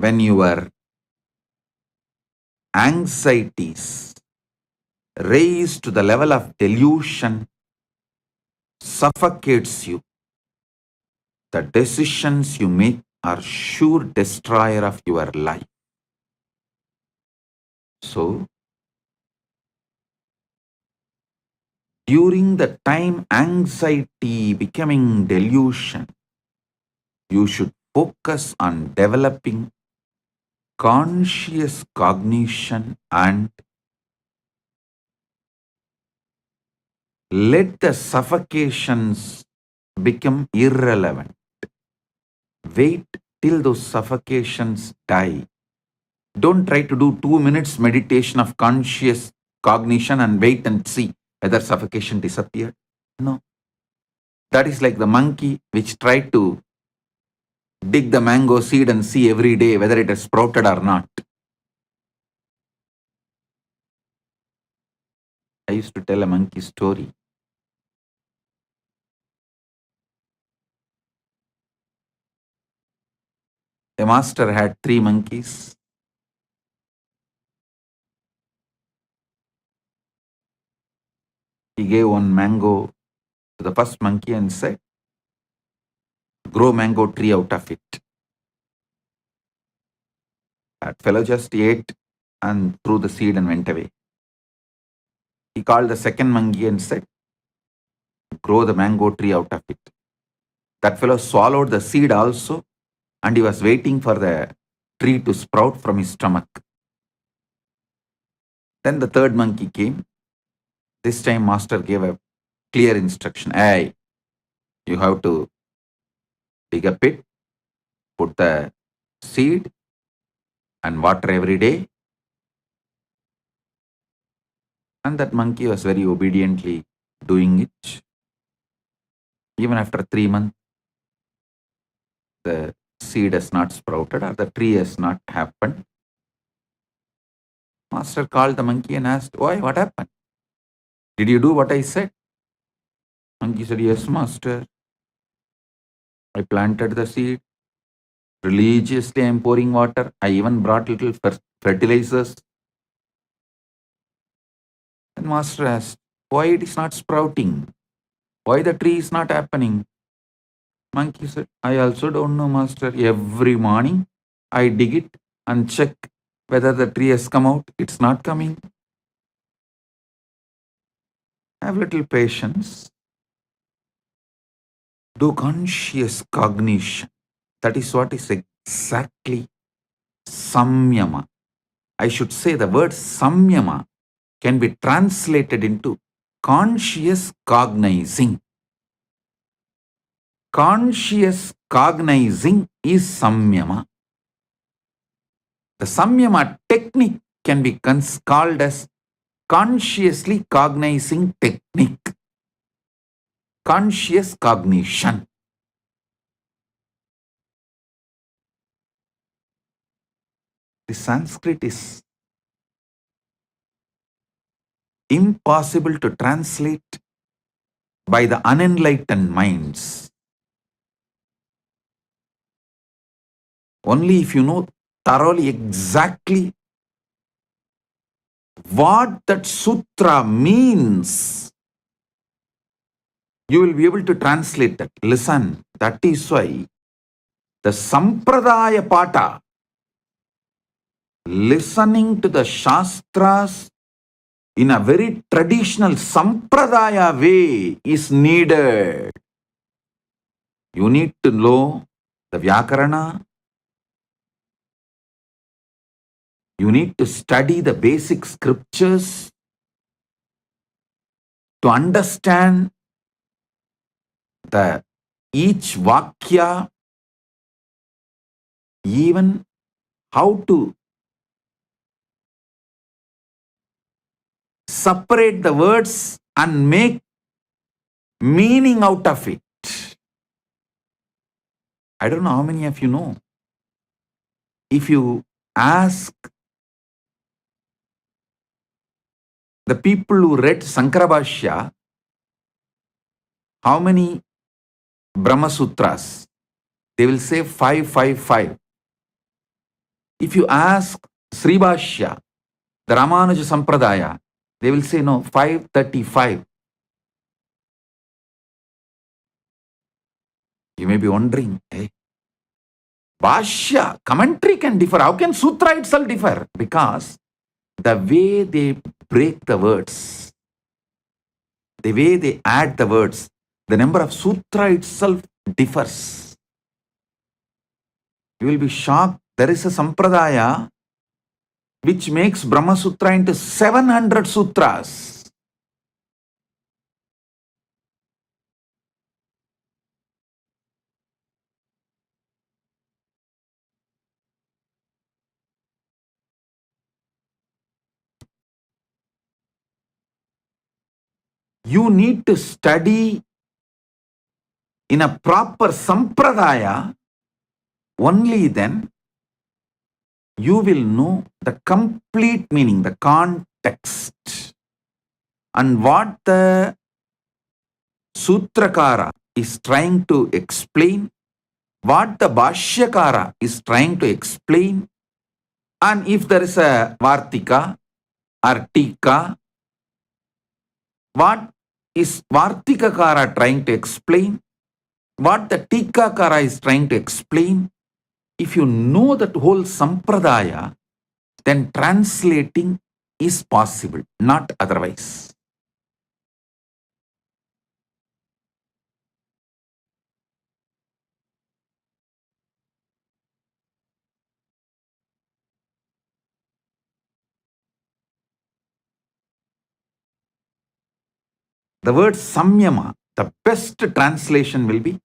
Speaker 1: When your anxieties raise to the level of delusion, suffocates you, the decisions you make are sure destroyer of your life. So, during the time anxiety becoming delusion, you should focus on developing conscious cognition and let the suffocations become irrelevant. Wait till those suffocations die. Don't try to do 2 minutes meditation of conscious cognition and wait and see whether suffocation disappeared. No. That is like the monkey which tried to dig the mango seed and see every day whether it has sprouted or not. I used to tell a monkey story. A master had 3 monkeys. He gave one mango to the first monkey and said, grow mango tree out of it. That fellow just ate and threw the seed and went away. He called the second monkey and said, grow the mango tree out of it. That fellow swallowed the seed also, and he was waiting for the tree to sprout from his stomach. Then the third monkey came. This time master gave a clear instruction. Hey, you have to dig a pit, put the seed and water every day. And that monkey was very obediently doing it. Even after 3 months, the seed has not sprouted or the tree has not happened. Master called the monkey and asked, why, what happened? Did you do what I said? Monkey said, yes, master. I planted the seed. Religiously, I am pouring water. I even brought little fertilizers. And master asked, why it is not sprouting? Why the tree is not happening? Monkey said, I also don't know, master. Every morning, I dig it and check whether the tree has come out. It's not coming. Have little patience. Do conscious cognition. That is what is exactly samyama. I should say the word samyama can be translated into conscious cognizing. Conscious cognizing is samyama. The samyama technique can be called as consciously cognizing technique. Conscious cognition. The Sanskrit is impossible to translate by the unenlightened minds. Only if you know thoroughly exactly what that sutra means, you will be able to translate that. Listen, that is why the Sampradaya Pata, listening to the Shastras in a very traditional Sampradaya way is needed. You need to know the Vyakarana. You need to study the basic scriptures to understand the each Vakya, even how to separate the words and make meaning out of it. I don't know how many of you know. If you ask the people who read Sankarabhashya, how many Brahma Sutras? They will say 555. If you ask Sribhashya, the Ramanuja Sampradaya, they will say no, 535. You may be wondering, hey, Bhashya, commentary can differ. How can Sutra itself differ? Because the way they break the words, the way they add the words, the number of Sutra itself differs. You will be shocked. There is a Sampradaya which makes Brahma Sutra into 700 sutras. You need to study in a proper Sampradaya. Only then you will know the complete meaning, the context, and what the Sutrakara is trying to explain, what the Bhashyakara is trying to explain, and if there is a Vartika or Tika, what is Vartikakara trying to explain, what the Tikakara is trying to explain, if you know that whole sampradaya, then translating is possible, not otherwise. The word samyama, the best translation will be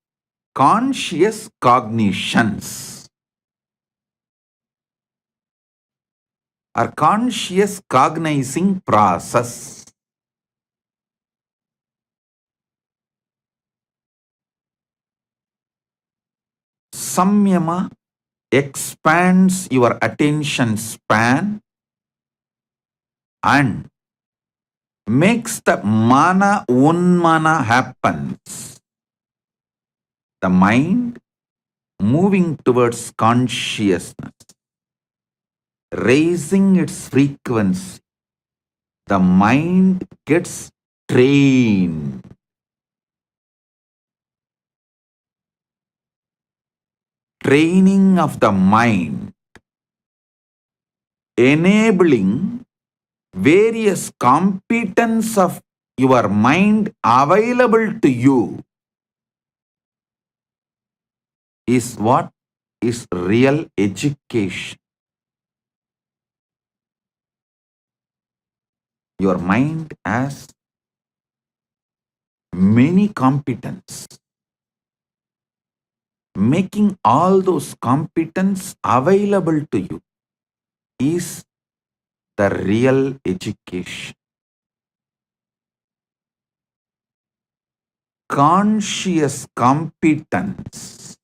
Speaker 1: conscious cognitions or conscious cognizing process. Samyama expands your attention span and makes the mana unmana happens. The mind moving towards consciousness, raising its frequency. The mind gets trained. Training of the mind, enabling various competence of your mind available to you is what is real education. Your mind has many competence. Making all those competence available to you is the real education. Conscious competence.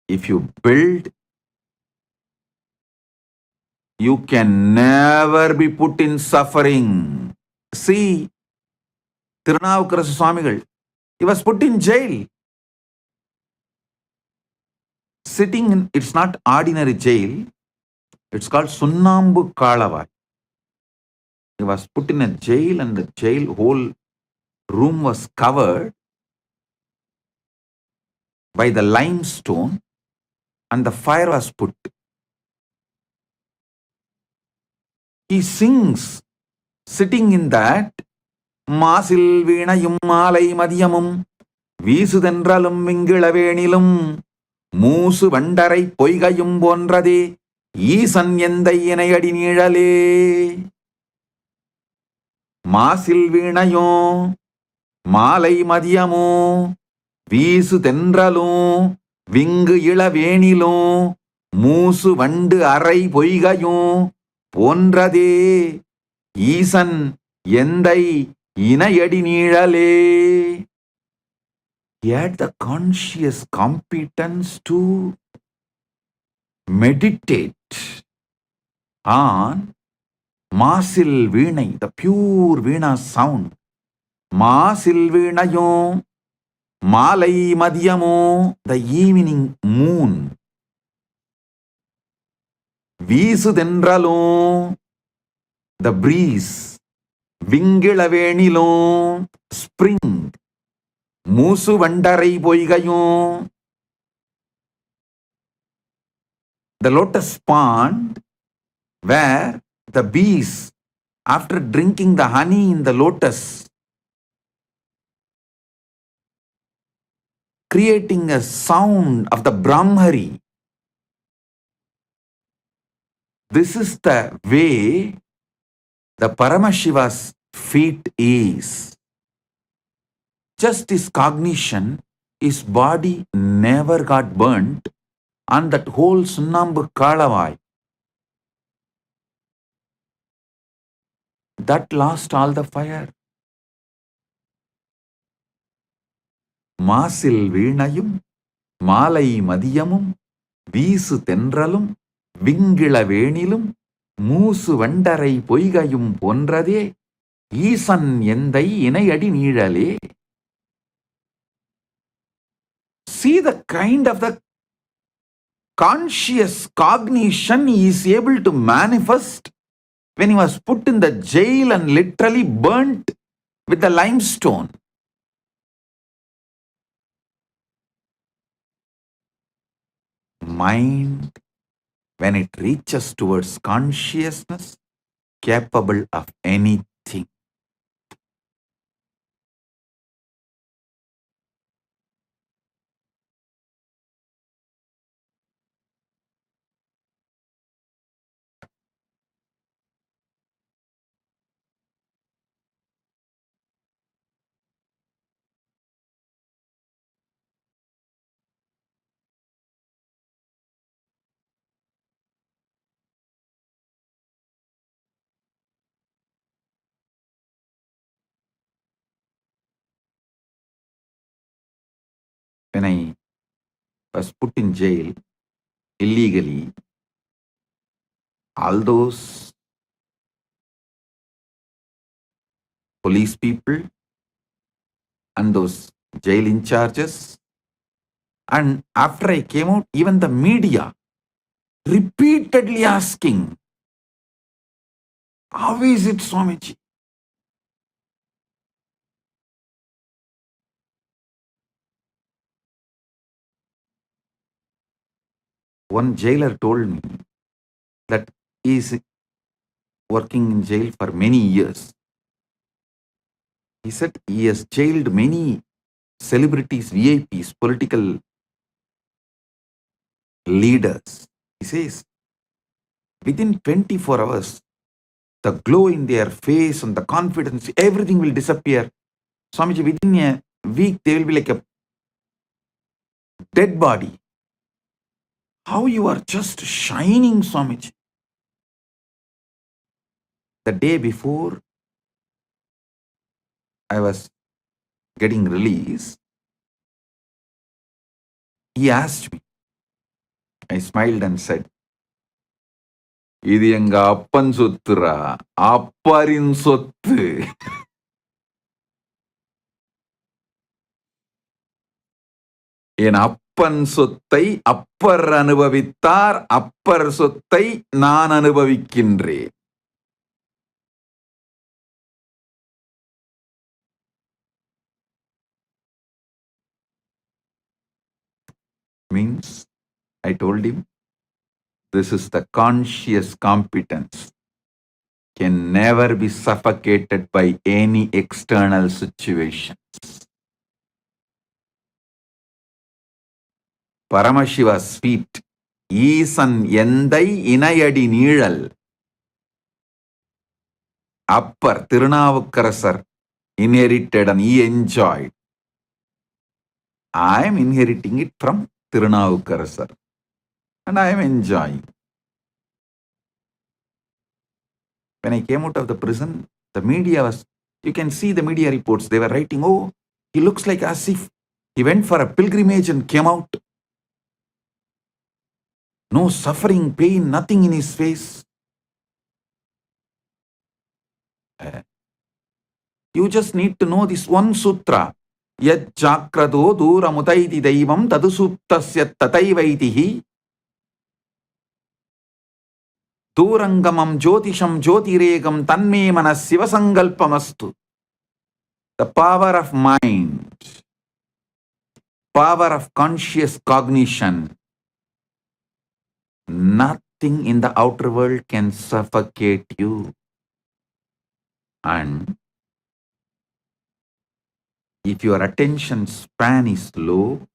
Speaker 1: If you build, you can never be put in suffering. See, Tirunavukarasa Swamigal, he was put in jail. Sitting in, it's not ordinary jail, it's called Sunnambu Kalavai. He was put in a jail and the jail whole room was covered by the limestone and the fire was put. He sings, sitting in that, Masil Veenayum Malai Madhyamum Veesudhendralum Vingilavenilum Moosu Vandarai Poigayum Bonrade Eesan Endai Enayadi Nizhale Masil Veenayum Malai Madhyamum Veesudhendralum Vingilavenilum Moosu Vandu Arai Poigayum Bonrade Eesan Endai Enayadi Nizhale. He had the conscious competence to meditate on Masil Veenai, the pure Veena sound. Masil Veenayom, Malai Madhyamo, the evening moon. Veesudhendralom, the breeze. Vingilavenilom, spring. Moosu Vandarai Poigayum, the lotus pond where the bees, after drinking the honey in the lotus, creating a sound of the Brahmari. This is the way the Paramashiva's feet is. Just his cognition, his body never got burnt on that whole Sunnambu Kalavai. That lost all the fire. Masil Veenayum, Malai Madhyamum, Veesudhendralum, Vingilavenilum, Moosu Vandarai Poigayum Ponrade, Eesan Endai Enayadi Nizhale. See the kind of the conscious cognition he is able to manifest when he was put in the jail and literally burnt with the limestone. mind, when it reaches towards consciousness, capable of anything. When I was put in jail illegally, all those police people and those jail in charges, and after I came out, even the media repeatedly asking, how is it, Swamiji? One jailer told me that he is working in jail for many years. He said he has jailed many celebrities, VIPs, political leaders. He says, within 24 hours, the glow in their face and the confidence, everything will disappear. Swamiji, within a week, they will be like a dead body. How you are just shining, Swamiji. The day before I was getting released, he asked me. I smiled and said, இது எங்க அப்பன் சொத்துரா, அப்பரின் சொத்து. என் அப்பன் சொத்தை அப்பர் அனுபவித்தார், அப்பர் சொத்தை நான் அனுபவிக்கின்றேன். Means, I told him, this is the conscious competence. Can never be suffocated by any external situations. Paramashiva's feet, ஈசன் எந்தை இணையடி நீழல். Appar Tirunavukkarasar inherited and he enjoyed. I am inheriting it from Tirunavukkarasar and I am enjoying. When I came out of the prison, the media was, you can see the media reports, they were writing, oh, he looks like as if he went for a pilgrimage and came out. No suffering, pain, nothing in his face. You just need to know this one sutra. Yad chakrado duramutaiti daivam tadusuptasya tataivaitihi durangamam jyotisham jyotiregam tanme manasiva sangalpamastu. The power of mind, power of conscious cognition, nothing in the outer world can suffocate you. And if your attention span is low,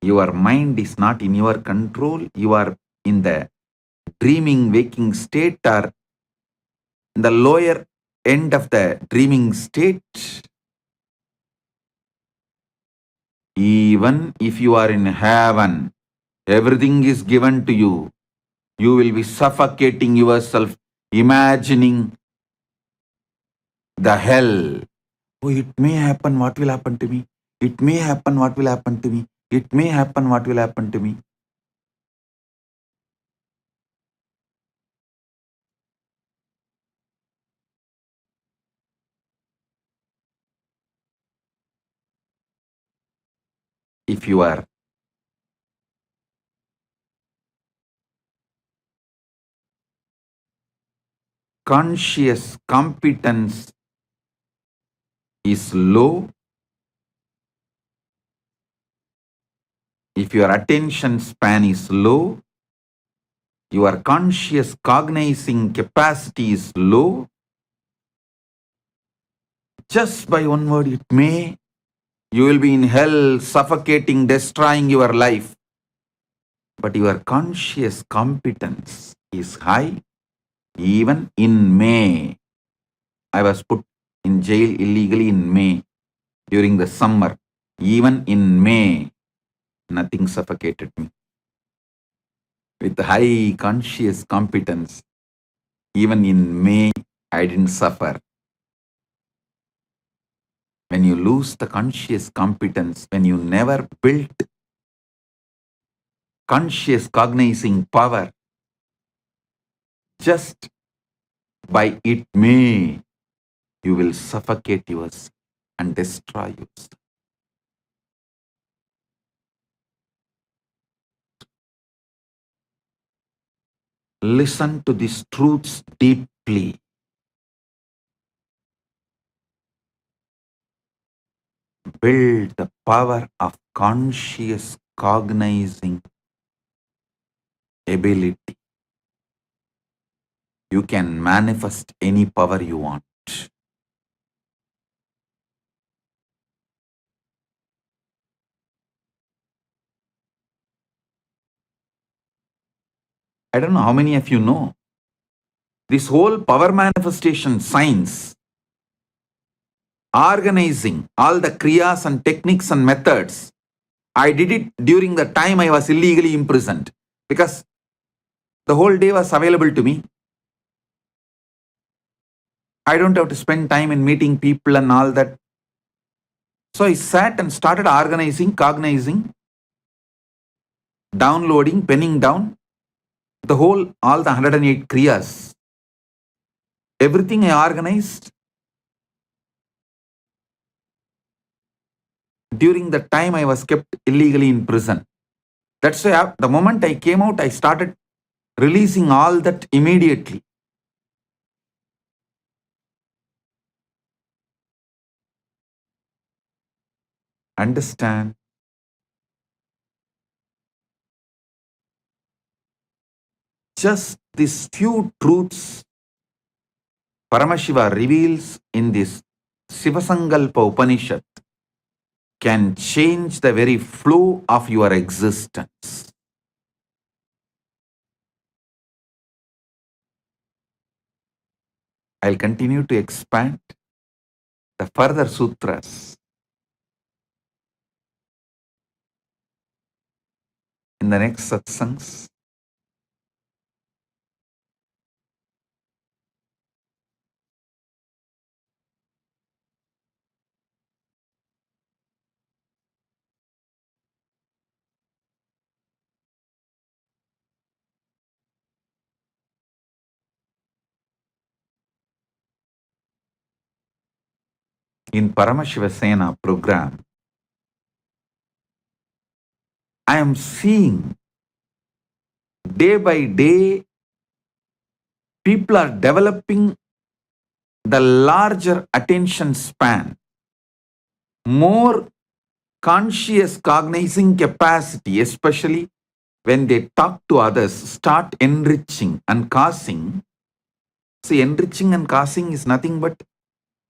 Speaker 1: your mind is not in your control, you are in the dreaming waking state or in the lower end of the dreaming state, even if you are in heaven, everything is given to you, you will be suffocating yourself, imagining the hell. Oh, it may happen, what will happen to me? It may happen, what will happen to me? It may happen, what will happen to me? If you are conscious competence is low, If your attention span is low, your conscious cognizing capacity is low, just by one word, it may, you will be in hell, suffocating, destroying your life. But your conscious competence is high, even in May. I was put in jail illegally in May during the summer. Even in May, nothing suffocated me. With high conscious competence, even in May, I didn't suffer. When you lose the conscious competence, when you never built conscious cognizing power, just by it may, you will suffocate yourself and destroy yourself. Listen to these truths deeply. Build the power of conscious cognizing ability. You can manifest any power you want. I don't know how many of you know. This whole power manifestation science, organizing all the kriyas and techniques and methods, I did it during the time I was illegally imprisoned because the whole day was available to me. I don't have to spend time in meeting people and all that. So I sat and started organizing, cognizing, downloading, penning down all the 108 kriyas. Everything I organized during the time I was kept illegally in prison. That's why the moment I came out, I started releasing all that immediately. Understand? Just these few truths Paramashiva reveals in this Sivasankalpa Upanishad can change the very flow of your existence. I'll continue to expand the further sutras in the next satsangs. In Paramashivoham program, I am seeing day by day people are developing the larger attention span, more conscious cognizing capacity, especially when they talk to others, start enriching and causing. See, enriching and causing is nothing but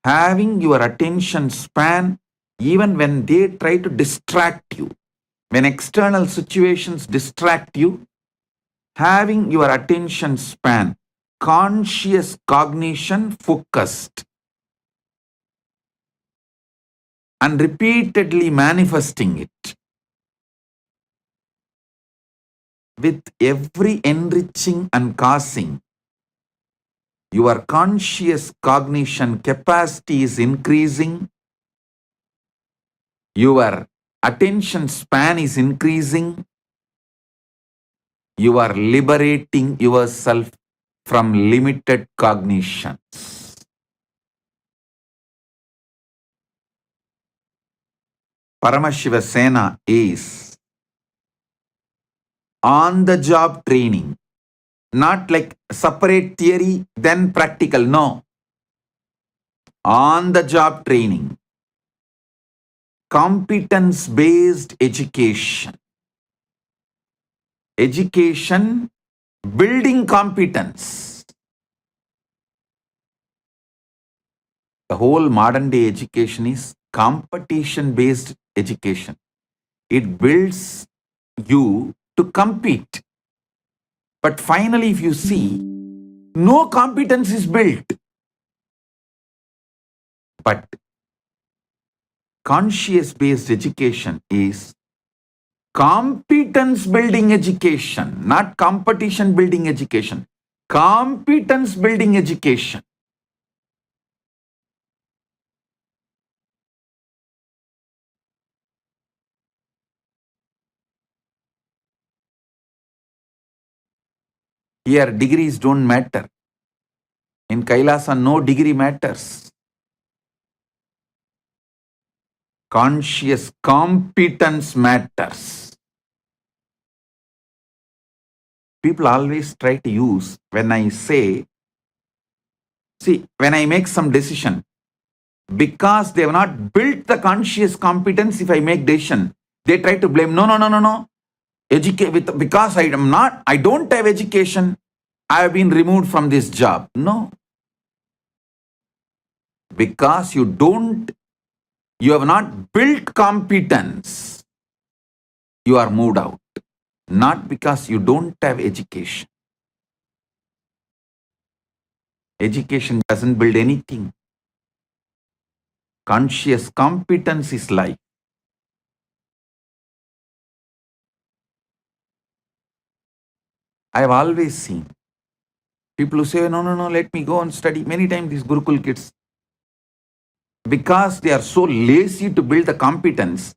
Speaker 1: having your attention span even when they try to distract you. When external situations distract you, having your attention span, conscious cognition focused, and repeatedly manifesting it. With every enriching and causing, your conscious cognition capacity is increasing, your attention span is increasing, you are liberating yourself from limited cognitions. Paramashivoham is on-the-job training, not like separate theory, then practical. No. On-the-job training, competence-based education. education building competence. The whole modern day education is competition based education. It builds you to compete. But finally, if you see, no competence is built. But conscious based education is competence building education, not competition building education. Competence building education. Here, degrees don't matter. In KAILASA, no degree matters. Conscious competence matters. People always try to use, when I say, see, when I make some decision, because they have not built the conscious competence, if I make decision, they try to blame, no. Because I don't have education, I have been removed from this job. No. Because you have not built competence, you are moved out. Not because you don't have education. Education doesn't build anything. Conscious competence is life. I have always seen people who say, no, let me go and study. Many times these Gurukul kids, because they are so lazy to build the competence,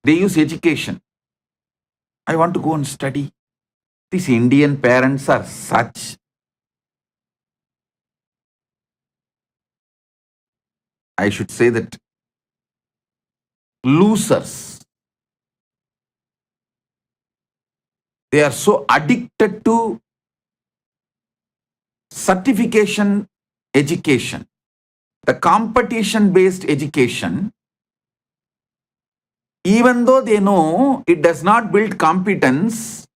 Speaker 1: they use education. I want to go and study. These Indian parents are such. I should say that losers. They are so addicted to certification education, the competition-based education, even though they know it does not build competence,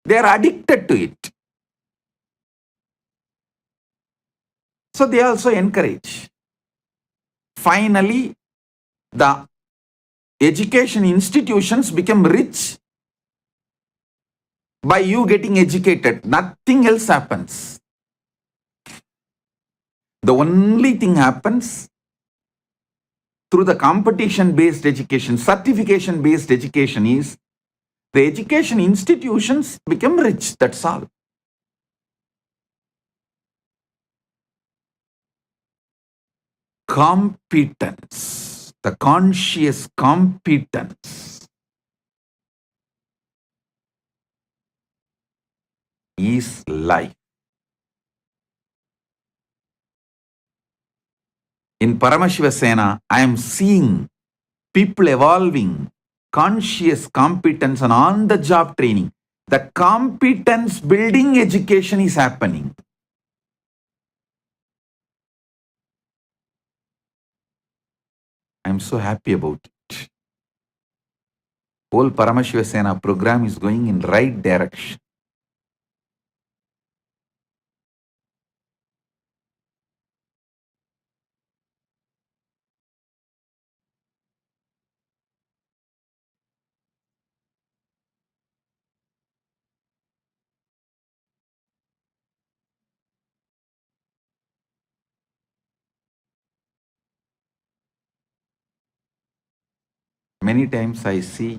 Speaker 1: they are addicted to it. So they also encourage. Finally, the education institutions become rich by you getting educated. Nothing else happens. The only thing happens through the competition-based education, certification-based education is the education institutions become rich. That's all. Competence, the conscious competence is life. In Paramashivoham, I am seeing people evolving conscious competence and on-the-job training. The competence building education is happening. I am so happy about it. Whole Paramashivoham program is going in right direction. Many times I see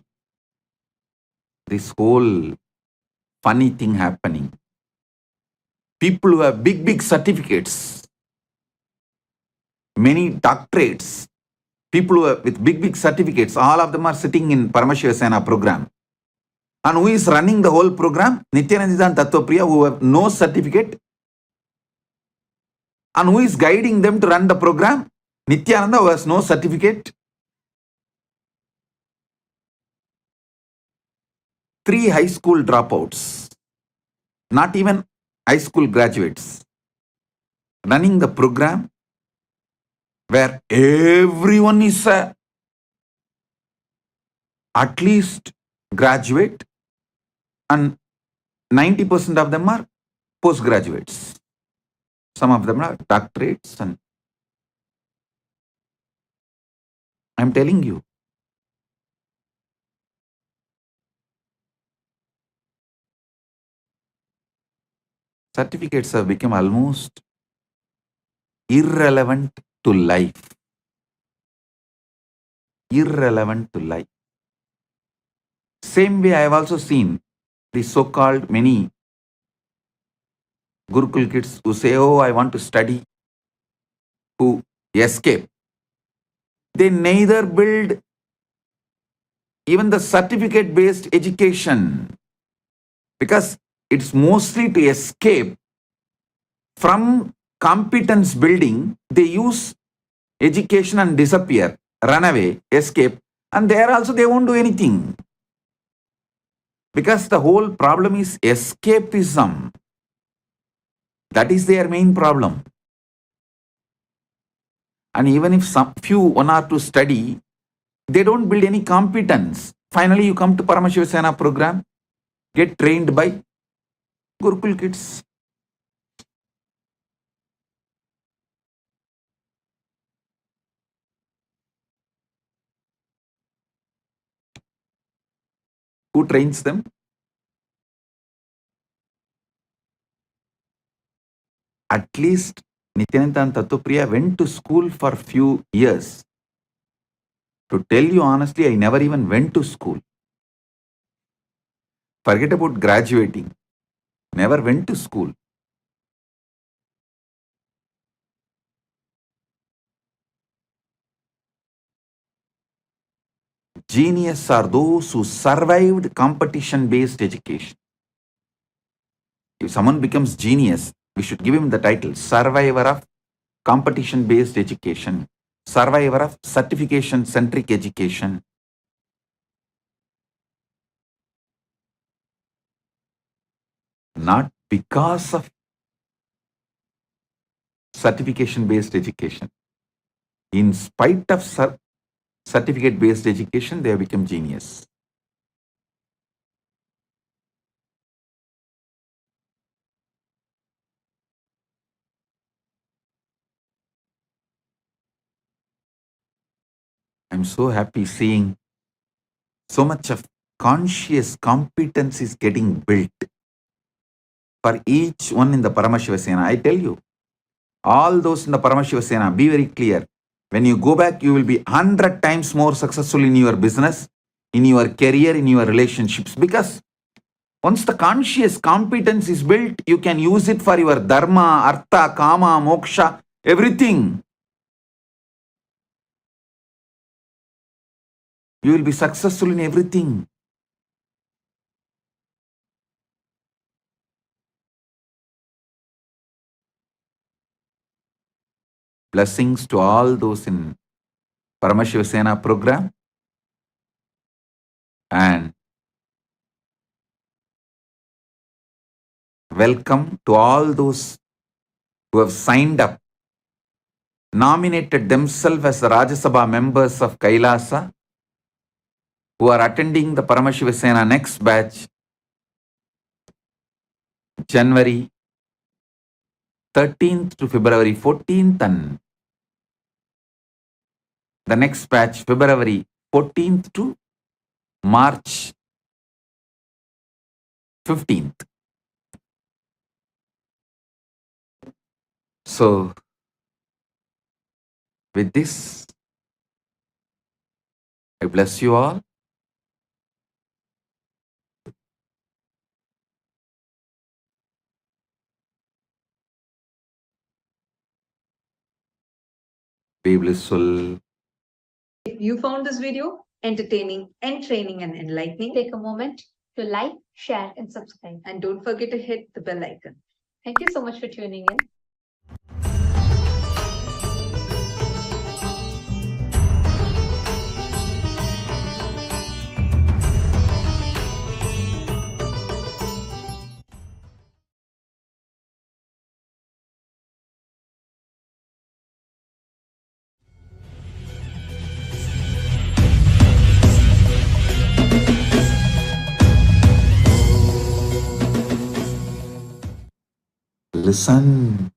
Speaker 1: this whole funny thing happening. People who have big certificates, many doctorates, people who are with big certificates, all of them are sitting in Paramashivoham program. And who is running the whole program? Nithyananda and Tattvapriya, who have no certificate. And who is guiding them to run the program? Nithyananda, who has no certificate. 3 high school dropouts, not even high school graduates, running the program where everyone is at least graduate, and 90% of them are postgraduates. Some of them are doctorates, and I'm telling you, certificates have become almost irrelevant to life. Irrelevant to life. Same way I have also seen the so-called many Gurukul kids who say, oh, I want to study, who escape. They neither build even the certificate-based education, because it's mostly to escape from competence building. They use education and disappear, run away, escape, and there also they won't do anything. Because the whole problem is escapism. That is their main problem. And even if some few, one or two study, they don't build any competence. Finally, you come to Paramashivoham program, get trained by Gurukul kids. Who trains them? At least Nithyananda and Tattvapriya went to school for few years. To tell you honestly, I never even went to school. Forget about graduating. Never went to school. Genius are those who survived competition-based education. If someone becomes genius, we should give him the title survivor of competition-based education, survivor of certification-centric education. Not because of certification-based education. In spite of certificate-based education, they have become genius. I'm so happy seeing so much of conscious competence is getting built for each one in the Paramashivoham. I tell you, all those in the Paramashivoham, be very clear. When you go back, you will be 100 times more successful in your business, in your career, in your relationships. Because once the conscious competence is built, you can use it for your dharma, artha, kama, moksha, everything. You will be successful in everything. Blessings to all those in Paramashivoham program. And welcome to all those who have signed up, nominated themselves as the Rajya Sabha members of KAILASA, who are attending the Paramashivoham next batch, January 13th to February 14th, and the next batch, February 14th to March 15th. So, with this, I bless you all. Be blissful.
Speaker 4: If you found this video entertaining, entraining, and enlightening,
Speaker 5: Take a moment to like, share, and subscribe.
Speaker 4: and don't forget to hit the bell icon.
Speaker 5: Thank you so much for tuning in.
Speaker 1: Listen.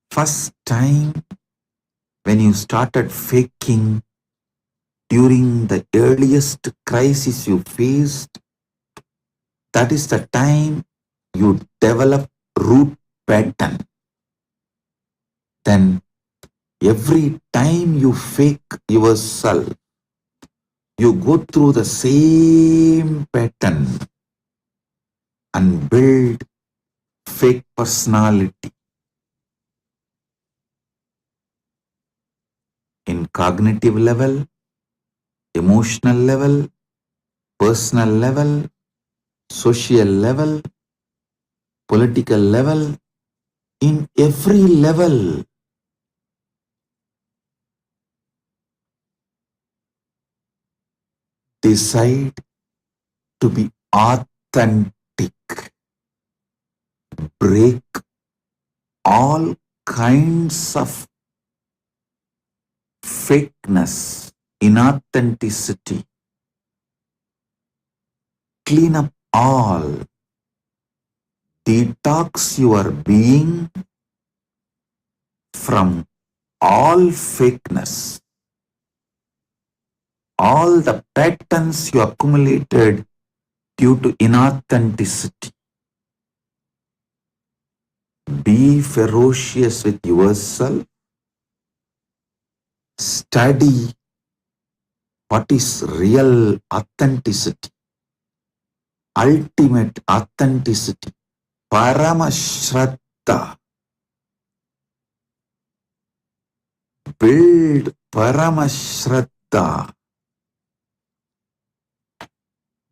Speaker 1: First time when you started faking during the earliest crisis you faced, that is the time you develop root pattern. Then every time you fake yourself, you go through the same pattern and build fake personality. In cognitive level, emotional level, personal level, social level, political level, in every level. Decide to be authentic. Break all kinds of fakeness, inauthenticity. Clean up all. Detox your being from all fakeness. All the patterns you accumulated due to inauthenticity. Be ferocious with yourself. Study what is real authenticity, ultimate authenticity, Paramashraddha. Build Paramashraddha.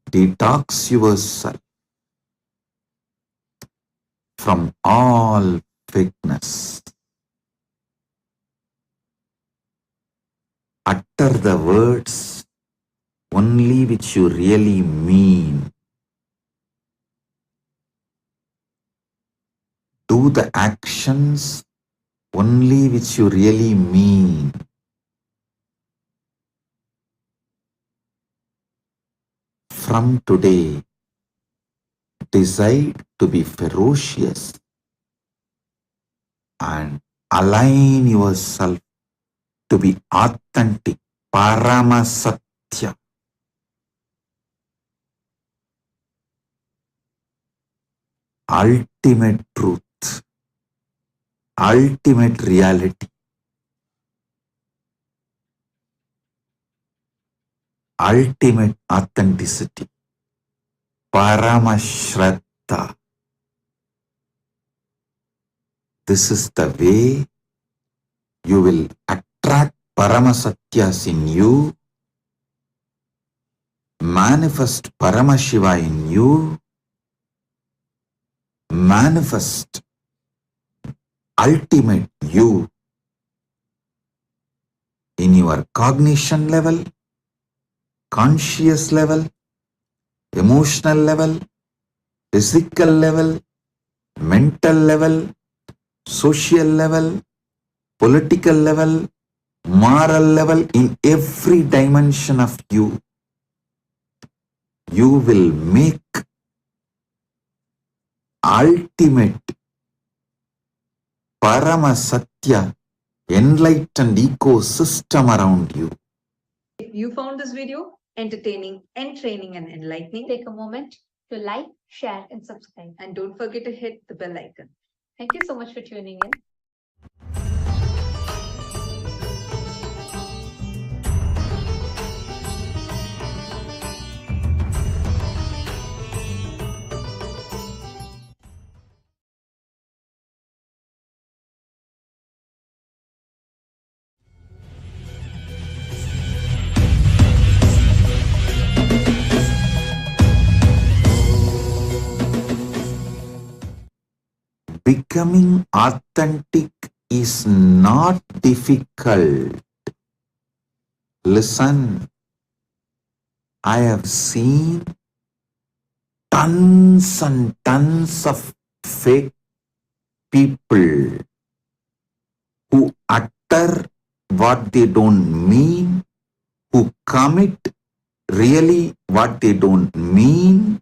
Speaker 1: Detox yourself from all fakeness. Utter the words only which you really mean. Do the actions only which you really mean. From today, decide to be ferocious and align yourself to be authentic, Paramasatya. Ultimate truth, ultimate reality, ultimate authenticity, Paramashraddha. This is the way you will attract Paramasatyas in you, manifest Paramashiva in you, manifest ultimate you in your cognition level, conscious level, emotional level, physical level, mental level, social level, political level, moral level, in every dimension of you. You will make ultimate Paramasatya enlightened ecosystem around you.
Speaker 4: If you found this video entertaining, entraining, and enlightening,
Speaker 5: Take a moment to like, share, and subscribe.
Speaker 4: and don't forget to hit the bell icon.
Speaker 5: Thank you so much for tuning in.
Speaker 1: Becoming authentic is not difficult. Listen, I have seen tons and tons of fake people who utter what they don't mean, who commit really what they don't mean,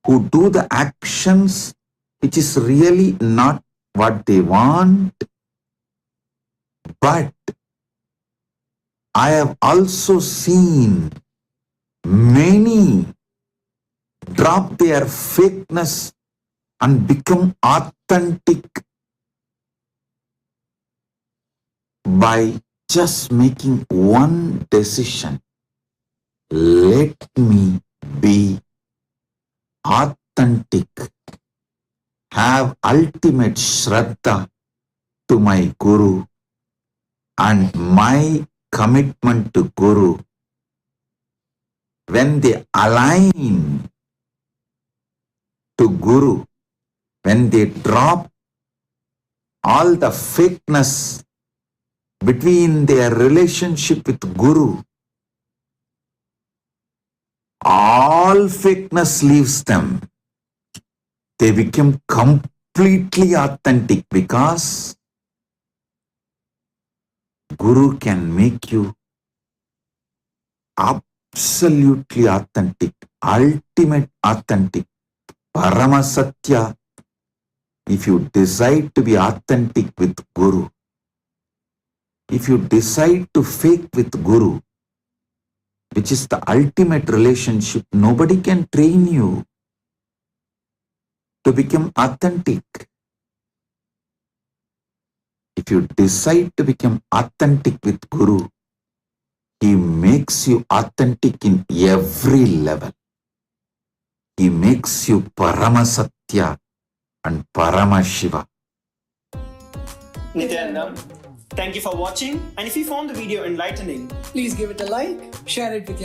Speaker 1: who do the actions which is really not what they want. But I have also seen many drop their fakeness and become authentic by just making one decision. Let me be authentic, have ultimate shraddha to my Guru, and my commitment to Guru, when they align to Guru, when they drop all the fakeness between their relationship with Guru, all fakeness leaves them. They become completely authentic because Guru can make you absolutely authentic, ultimate authentic, Paramasatya. If you decide to be authentic with Guru, if you decide to fake with Guru, which is the ultimate relationship, nobody can train you to become authentic. If you decide to become authentic with Guru, he makes you authentic in every level. He makes you Paramasatya and Paramashiva.
Speaker 2: Nithyanandam, thank you for watching, and if you found the video enlightening,
Speaker 3: Please give it a like, share it with your